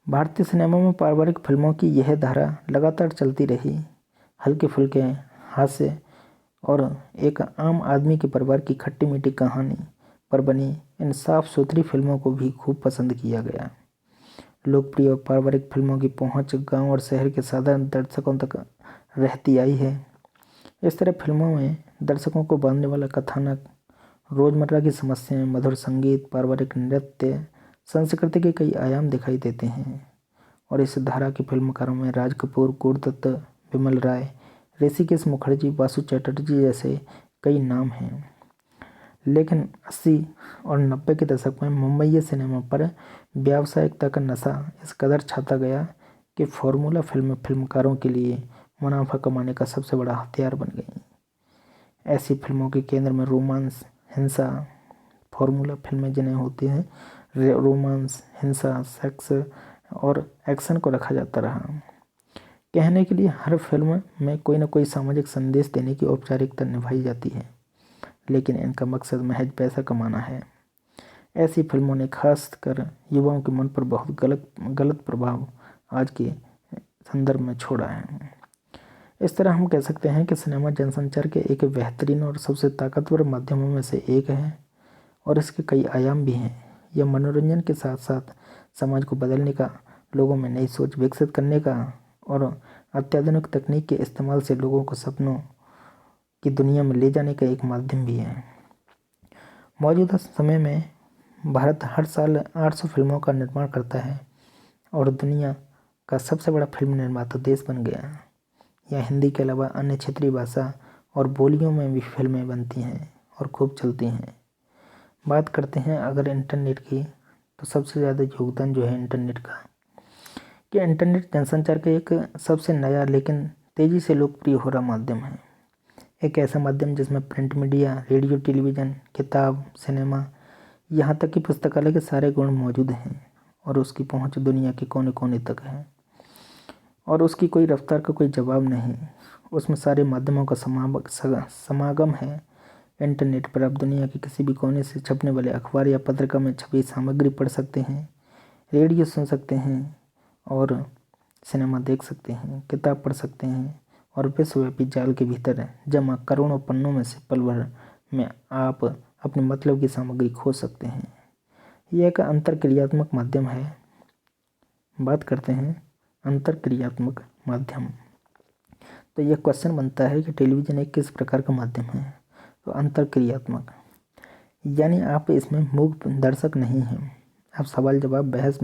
भारतीय सिनेमा में पारिवारिक फिल्मों की यह धारा लगातार चलती रही। हल्के फुल्के हास्य और एक आम आदमी के परिवार की खट्टी मीठी कहानी पर बनी इन साफ सुथरी फिल्मों को भी खूब पसंद किया गया। लोकप्रिय और पारिवारिक फिल्मों की पहुंच गांव और शहर के साधारण दर्शकों तक रहती आई है। इस तरह फिल्मों में दर्शकों को बांधने वाला कथानक, रोजमर्रा की समस्याएं, मधुर संगीत, पारिवारिक नृत्य, संस्कृति के कई आयाम दिखाई देते हैं। और इस धारा के फिल्मकारों में राज कपूर, गुरुदत्त, विमल राय, ऋषिकेश मुखर्जी, वासु चैटर्जी जैसे कई नाम हैं। लेकिन 80 और 90 के दशक में मुंबई सिनेमा पर व्यावसायिकता का नशा इस कदर छाता गया कि फॉर्मूला फिल्में फिल्मकारों के लिए मुनाफा कमाने का सबसे बड़ा हथियार बन गई। ऐसी फिल्मों के केंद्र में रोमांस, हिंसा, फॉर्मूला फिल्में जिन्हें होती हैं रोमांस, हिंसा, सेक्स और एक्शन को रखा जाता रहा। कहने के लिए हर फिल्म में कोई न कोई सामाजिक संदेश देने की औपचारिकता निभाई जाती है, लेकिन इनका मकसद महज पैसा कमाना है। ऐसी फिल्मों ने खासकर युवाओं के मन पर बहुत गलत प्रभाव आज के संदर्भ में छोड़ा है। इस तरह हम कह सकते हैं कि सिनेमा जनसंचार के एक बेहतरीन और सबसे ताकतवर माध्यमों में से एक है और इसके कई आयाम भी हैं। यह मनोरंजन के साथ साथ समाज को बदलने का, लोगों में नई सोच विकसित करने का और अत्याधुनिक तकनीक के इस्तेमाल से लोगों को सपनों की दुनिया में ले जाने का एक माध्यम भी है। मौजूदा समय में भारत हर साल 800 फिल्मों का निर्माण करता है और दुनिया का सबसे बड़ा फिल्म निर्माता देश बन गया है। यह हिंदी के अलावा अन्य क्षेत्रीय भाषा और बोलियों में भी फिल्में बनती हैं और खूब चलती हैं। बात करते हैं अगर इंटरनेट की, तो सबसे ज़्यादा योगदान जो है इंटरनेट का, कि इंटरनेट जनसंचार का एक सबसे नया लेकिन तेज़ी से लोकप्रिय हो रहा माध्यम है। एक ऐसा माध्यम जिसमें प्रिंट मीडिया, रेडियो, टेलीविज़न, किताब, सिनेमा, यहाँ तक कि पुस्तकालय के सारे गुण मौजूद हैं और उसकी पहुँच दुनिया के कोने कोने तक है और उसकी कोई रफ्तार का कोई जवाब नहीं। उसमें सारे माध्यमों का समागम है। इंटरनेट पर आप दुनिया के किसी भी कोने से छपने वाले अखबार या पत्रिका में छपी सामग्री पढ़ सकते हैं, रेडियो सुन सकते हैं और सिनेमा देख सकते हैं, किताब पढ़ सकते हैं और विश्वव्यापी जाल के भीतर जमा करोड़ों पन्नों में से पल भर में आप अपने मतलब की सामग्री खोज सकते हैं। यह एक अंतरक्रियात्मक माध्यम है। बात करते हैं अंतरक्रियात्मक माध्यम, तो यह क्वेश्चन बनता है कि टेलीविज़न एक किस प्रकार का माध्यम है। तो अंतरक्रियात्मक यानी आप इसमें मूक दर्शक नहीं हैं, आप सवाल जवाब, बहस,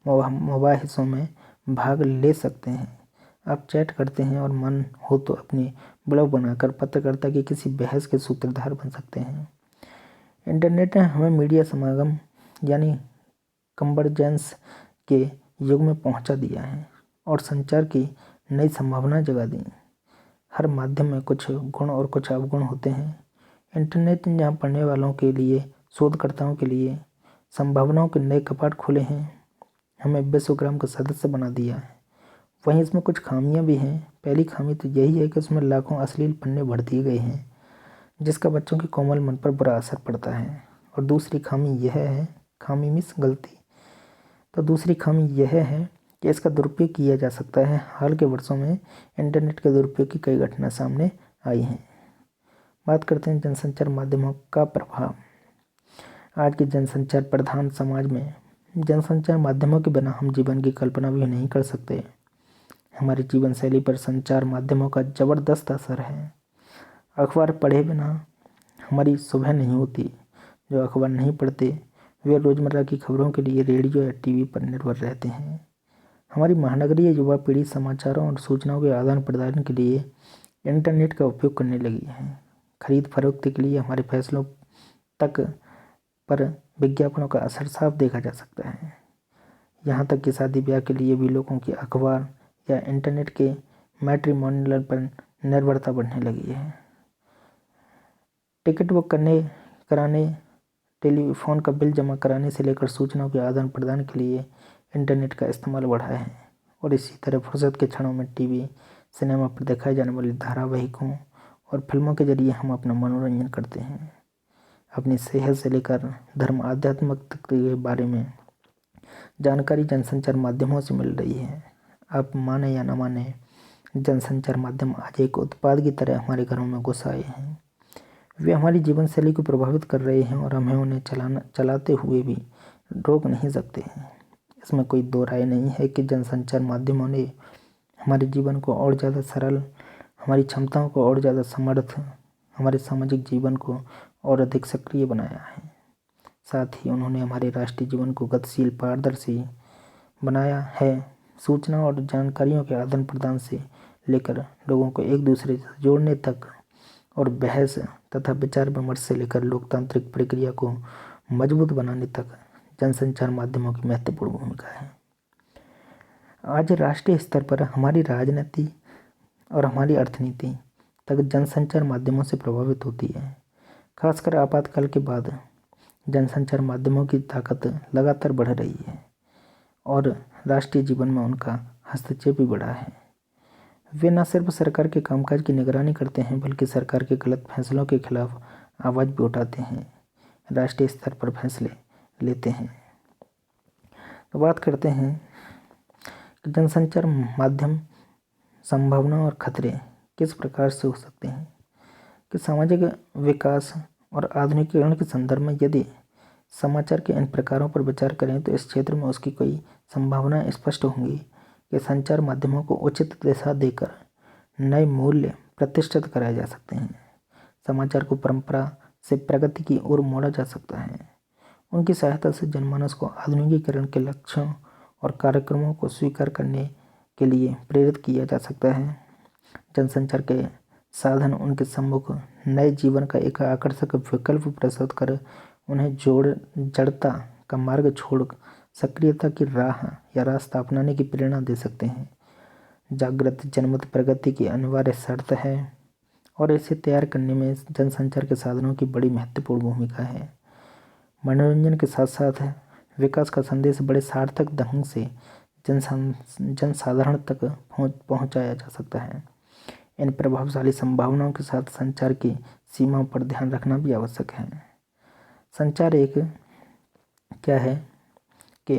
मुबाहिसों में भाग ले सकते हैं। आप चैट करते हैं और मन हो तो अपनी ब्लॉग बनाकर पत्रकारिता की किसी बहस के सूत्रधार बन सकते हैं। इंटरनेट ने हमें मीडिया समागम यानी कन्वर्जेंस के युग में पहुंचा दिया है और संचार की नई संभावना जगा दी। हर माध्यम में कुछ गुण और कुछ अवगुण होते हैं। इंटरनेट ने जहाँ पढ़ने वालों के लिए, शोधकर्ताओं के लिए संभावनाओं के नए कपाट खोले हैं, हमें विश्वग्राम का सदस्य बना दिया है, वहीं इसमें कुछ खामियां भी हैं। पहली खामी तो यही है कि उसमें लाखों अश्लील पन्ने भर दिए गए हैं जिसका बच्चों के कोमल मन पर बुरा असर पड़ता है। और दूसरी खामी यह है, खामी मीन्स गलती, तो दूसरी खामी यह है कि इसका दुरुपयोग किया जा सकता है। हाल के वर्षों में इंटरनेट के दुरुपयोग की कई घटना सामने आई हैं। बात करते हैं जनसंचार माध्यमों का प्रभाव। आज के जनसंचार प्रधान समाज में जनसंचार माध्यमों के बिना हम जीवन की कल्पना भी नहीं कर सकते। हमारी जीवन शैली पर संचार माध्यमों का ज़बरदस्त असर है। अखबार पढ़े बिना हमारी सुबह नहीं होती। जो अखबार नहीं पढ़ते वे रोज़मर्रा की खबरों के लिए रेडियो या टीवी पर निर्भर रहते हैं। हमारी महानगरीय युवा पीढ़ी समाचारों और सूचनाओं के आदान प्रदान के लिए इंटरनेट का उपयोग करने लगी है। खरीद फरोख्त के लिए हमारे फैसलों तक पर विज्ञापनों का असर साफ देखा जा सकता है। यहाँ तक कि शादी ब्याह के लिए भी लोगों की अखबार या इंटरनेट के मैट्रिमोनियल पर निर्भरता बढ़ने लगी है। टिकट बुक कराने, टेलीफोन का बिल जमा कराने से लेकर सूचनाओं के आदान प्रदान के लिए इंटरनेट का इस्तेमाल बढ़ा है। और इसी तरह फुर्सत के क्षणों में टीवी, सिनेमा पर दिखाए जाने वाले धारावाहिकों और फिल्मों के जरिए हम अपना मनोरंजन करते हैं। अपनी सेहत से लेकर धर्म, आध्यात्म तक के बारे में जानकारी जनसंचार माध्यमों से मिल रही है। आप माने या न माने, जनसंचार माध्यम आज एक उत्पाद की तरह हमारे घरों में घुस आए हैं। वे हमारी जीवन शैली को प्रभावित कर रहे हैं और हमें उन्हें चलाते हुए भी रोक नहीं सकते हैं। इसमें कोई दो राय नहीं है कि जनसंचार माध्यमों ने हमारे जीवन को और ज़्यादा सरल, हमारी क्षमताओं को और ज़्यादा समर्थ, हमारे सामाजिक जीवन को और अधिक सक्रिय बनाया है। साथ ही उन्होंने हमारे राष्ट्रीय जीवन को गतिशील, पारदर्शी बनाया है। सूचना और जानकारियों के आदान प्रदान से लेकर लोगों को एक दूसरे से जोड़ने तक और बहस तथा विचार विमर्श से लेकर लोकतांत्रिक प्रक्रिया को मजबूत बनाने तक जनसंचार माध्यमों की महत्वपूर्ण भूमिका है। आज राष्ट्रीय स्तर पर हमारी राजनीति और हमारी अर्थनीति तक जनसंचार माध्यमों से प्रभावित होती है। खासकर आपातकाल के बाद जनसंचार माध्यमों की ताकत लगातार बढ़ रही है और राष्ट्रीय जीवन में उनका हस्तक्षेप भी बढ़ा है। वे न सिर्फ सरकार के कामकाज की निगरानी करते हैं बल्कि सरकार के गलत फैसलों के खिलाफ आवाज़ भी उठाते हैं। राष्ट्रीय स्तर पर फैसले लेते हैं। तो बात करते हैं कि जनसंचार माध्यम संभावना और खतरे किस प्रकार से हो सकते हैं। कि सामाजिक विकास और आधुनिकीकरण के संदर्भ में यदि समाचार के इन प्रकारों पर विचार करें तो इस क्षेत्र में उसकी कई संभावनाएं स्पष्ट होंगी कि संचार माध्यमों को उचित दिशा देकर नए मूल्य प्रतिष्ठित कराए जा सकते हैं। समाचार को परंपरा से प्रगति की ओर मोड़ा जा सकता है। उनकी सहायता से जनमानस को आधुनिकीकरण के लक्ष्यों और कार्यक्रमों को स्वीकार करने के लिए प्रेरित किया जा सकता है। जनसंचार के साधन उनके सम्मुख नए जीवन का एक आकर्षक विकल्प प्रस्तुत कर उन्हें जड़ता का मार्ग छोड़ सक्रियता की राह या रास्ता अपनाने की प्रेरणा दे सकते हैं। जागृत जनमत प्रगति की अनिवार्य शर्त है और इसे तैयार करने में जनसंचार के साधनों की बड़ी महत्वपूर्ण भूमिका है। मनोरंजन के साथ साथ विकास का संदेश बड़े सार्थक ढंग से जनसाधारण तक पहुंचाया जा सकता है। इन प्रभावशाली संभावनाओं के साथ संचार की सीमाओं पर ध्यान रखना भी आवश्यक है। संचार एक क्या है कि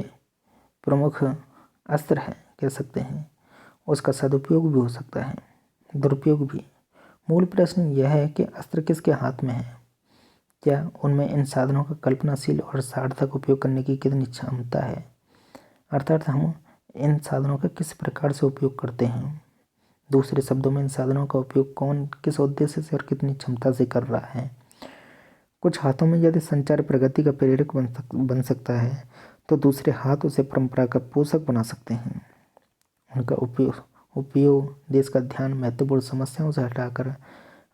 प्रमुख अस्त्र है कह सकते हैं। उसका सदुपयोग भी हो सकता है, दुरुपयोग भी। मूल प्रश्न यह है कि अस्त्र किसके हाथ में है। क्या उनमें इन साधनों का कल्पनाशील और सार्थक उपयोग करने की कितनी क्षमता है, अर्थात हम इन साधनों का किस प्रकार से उपयोग करते हैं। दूसरे शब्दों में इन साधनों का उपयोग कौन किस उद्देश्य से और कितनी क्षमता से कर रहा है। कुछ हाथों में यदि संचार प्रगति का प्रेरक बन सकता है तो दूसरे हाथ उसे परंपरा का पोषक बना सकते हैं। उनका उपयोग देश का ध्यान महत्वपूर्ण समस्याओं से हटाकर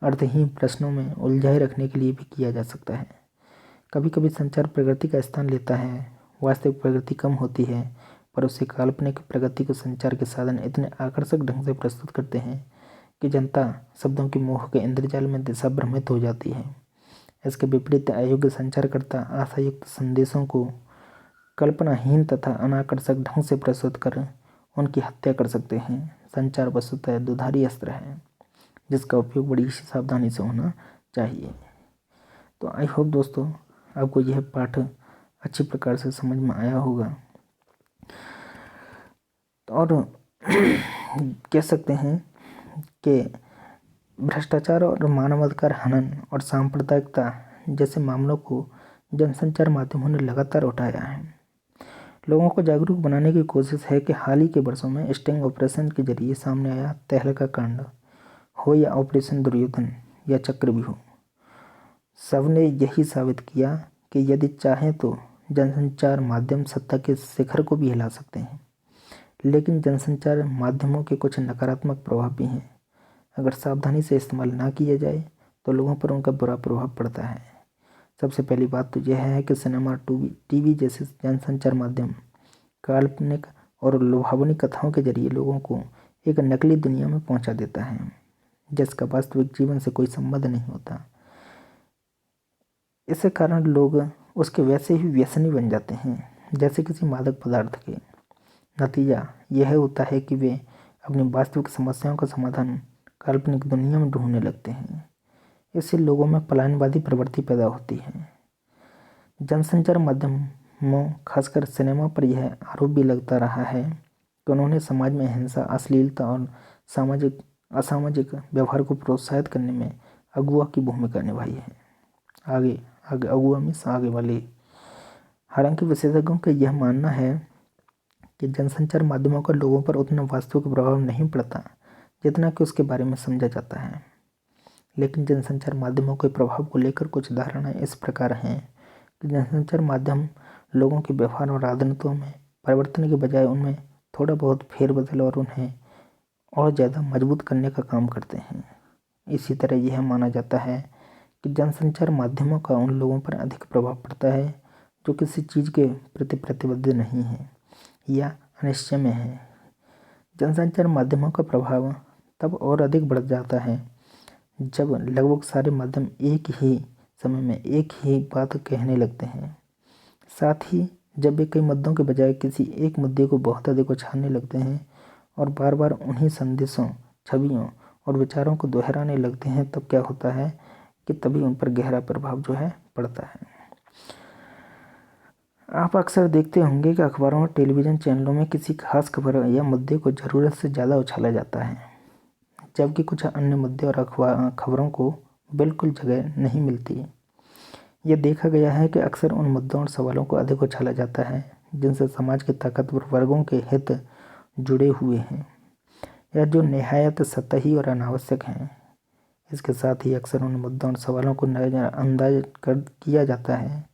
अर्थहीन प्रश्नों में उलझाए रखने के लिए भी किया जा सकता है। कभी कभी संचार प्रगति का स्थान लेता है। वास्तविक प्रगति कम होती है पर उससे काल्पनिक प्रगति को संचार के साधन इतने आकर्षक ढंग से प्रस्तुत करते हैं कि जनता शब्दों की मोह के इंद्रजाल में दिशा भ्रमित हो जाती है। इसके विपरीत अयोग्य संचारकर्ता आशायुक्त संदेशों को कल्पनाहीन तथा अनाकर्षक ढंग से प्रस्तुत कर उनकी हत्या कर सकते हैं। संचार वस्तुतः दुधारी अस्त्र है जिसका उपयोग बड़ी सावधानी से होना चाहिए। तो आई होप दोस्तों आपको यह पाठ अच्छी प्रकार से समझ में आया होगा और कह सकते हैं कि भ्रष्टाचार और मानवाधिकार हनन और सांप्रदायिकता जैसे मामलों को जनसंचार माध्यमों ने लगातार उठाया है। लोगों को जागरूक बनाने की कोशिश है कि हाल ही के वर्षों में स्टिंग ऑपरेशन के जरिए सामने आया तहलका कांड हो या ऑपरेशन दुर्योधन या चक्रव्यूह, सबने यही साबित किया कि यदि चाहें तो जनसंचार माध्यम सत्ता के शिखर को भी हिला सकते हैं। लेकिन जनसंचार माध्यमों के कुछ नकारात्मक प्रभाव भी हैं। अगर सावधानी से इस्तेमाल ना किया जाए तो लोगों पर उनका बुरा प्रभाव पड़ता है। सबसे पहली बात तो यह है कि सिनेमा, टीवी जैसे जनसंचार माध्यम काल्पनिक और लुभावनी कथाओं के जरिए लोगों को एक नकली दुनिया में पहुंचा देता है जिसका वास्तविक जीवन से कोई संबंध नहीं होता। इसके कारण लोग उसके वैसे ही व्यसनी बन जाते हैं जैसे किसी मादक पदार्थ के। नतीजा यह होता है कि वे अपनी वास्तविक समस्याओं का समाधान काल्पनिक दुनिया में ढूंढने लगते हैं। इससे लोगों में पलायनवादी प्रवृत्ति पैदा होती है। जनसंचार माध्यमों खासकर सिनेमा पर यह आरोप भी लगता रहा है कि उन्होंने समाज में हिंसा, अश्लीलता और असामाजिक व्यवहार को प्रोत्साहित करने में अगुवा की भूमिका निभाई है। आगे अगुवा मीन्स आगे वाले। हालांकि विशेषज्ञों का यह मानना है कि जनसंचार माध्यमों का लोगों पर उतना वास्तविक प्रभाव नहीं पड़ता जितना कि उसके बारे में समझा जाता है। लेकिन जनसंचार माध्यमों के प्रभाव को लेकर कुछ धारणाएं इस प्रकार हैं कि जनसंचार माध्यम लोगों के व्यवहार और आदतों में परिवर्तन के बजाय उनमें थोड़ा बहुत फेरबदल और उन्हें और ज़्यादा मजबूत करने का काम करते हैं। इसी तरह यह माना जाता है कि जनसंचार माध्यमों का उन लोगों पर अधिक प्रभाव पड़ता है जो किसी चीज़ के प्रति प्रतिबद्ध नहीं है या अनिश्चय में है। जनसंचार माध्यमों का प्रभाव तब और अधिक बढ़ जाता है जब लगभग सारे माध्यम एक ही समय में एक ही बात कहने लगते हैं। साथ ही जब वे कई मुद्दों के बजाय किसी एक मुद्दे को बहुत अधिक उछालने लगते हैं और बार बार उन्हीं संदेशों, छवियों और विचारों को दोहराने लगते हैं तब क्या होता है कि तभी उन पर गहरा प्रभाव जो है पड़ता है। आप अक्सर देखते होंगे कि अखबारों और टेलीविज़न चैनलों में किसी खास खबर या मुद्दे को ज़रूरत से ज़्यादा उछाला जाता है, जबकि कुछ अन्य मुद्दे और खबरों को बिल्कुल जगह नहीं मिलती। यह देखा गया है कि अक्सर उन मुद्दों और सवालों को अधिक उछाला जाता है जिनसे समाज के ताकतवर वर्गों के हित जुड़े हुए हैं या जो निहायत सतही और अनावश्यक हैं। इसके साथ ही अक्सर उन मुद्दों और सवालों को नज़रअंदाज कर किया जाता है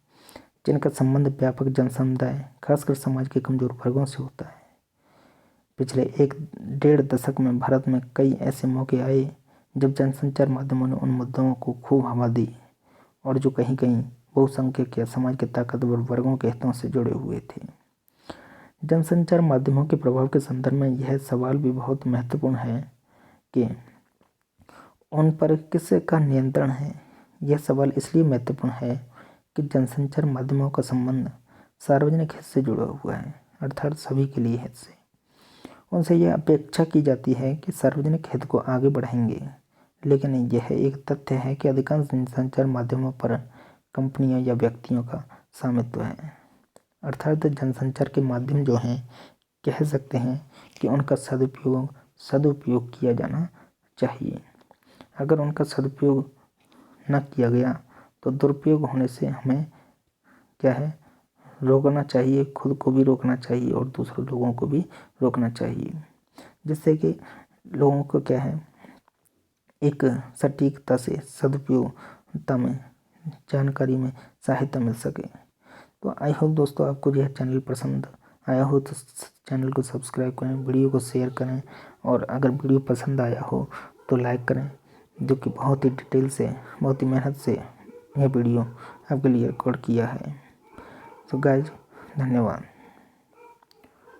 जिनका संबंध व्यापक जनसमुदाय, खासकर समाज के कमजोर वर्गों से होता है। पिछले 1-1.5 दशक में भारत में कई ऐसे मौके आए जब जनसंचार माध्यमों ने उन मुद्दों को खूब हवा दी और जो कहीं कहीं बहुसंख्यक या समाज के ताकतवर वर्गों के हितों से जुड़े हुए थे। जनसंचार माध्यमों के प्रभाव के संदर्भ में यह सवाल भी बहुत महत्वपूर्ण है कि उन पर किसका नियंत्रण है। यह सवाल इसलिए महत्वपूर्ण है कि जनसंचार माध्यमों का संबंध सार्वजनिक हित से जुड़ा हुआ है, अर्थात सभी के लिए हित से। उनसे यह अपेक्षा की जाती है कि सार्वजनिक हित को आगे बढ़ाएंगे, लेकिन यह एक तथ्य है कि अधिकांश जनसंचार माध्यमों पर कंपनियों या व्यक्तियों का स्वामित्व है। अर्थात जनसंचार के माध्यम जो हैं, कह सकते हैं कि उनका सदुपयोग किया जाना चाहिए। अगर उनका सदुपयोग न किया गया तो दुरुपयोग होने से हमें क्या है, रोकना चाहिए, खुद को भी रोकना चाहिए और दूसरे लोगों को भी रोकना चाहिए, जिससे कि लोगों को क्या है, एक सटीकता से सदुपयोगता में, जानकारी में सहायता मिल सके। तो आई होप दोस्तों आपको यह चैनल पसंद आया हो तो चैनल को सब्सक्राइब करें, वीडियो को शेयर करें और अगर वीडियो पसंद आया हो तो लाइक करें, जो कि बहुत ही डिटेल से, बहुत ही मेहनत से यह वीडियो आपके लिए रिकॉर्ड किया है। तो गाइज, धन्यवाद।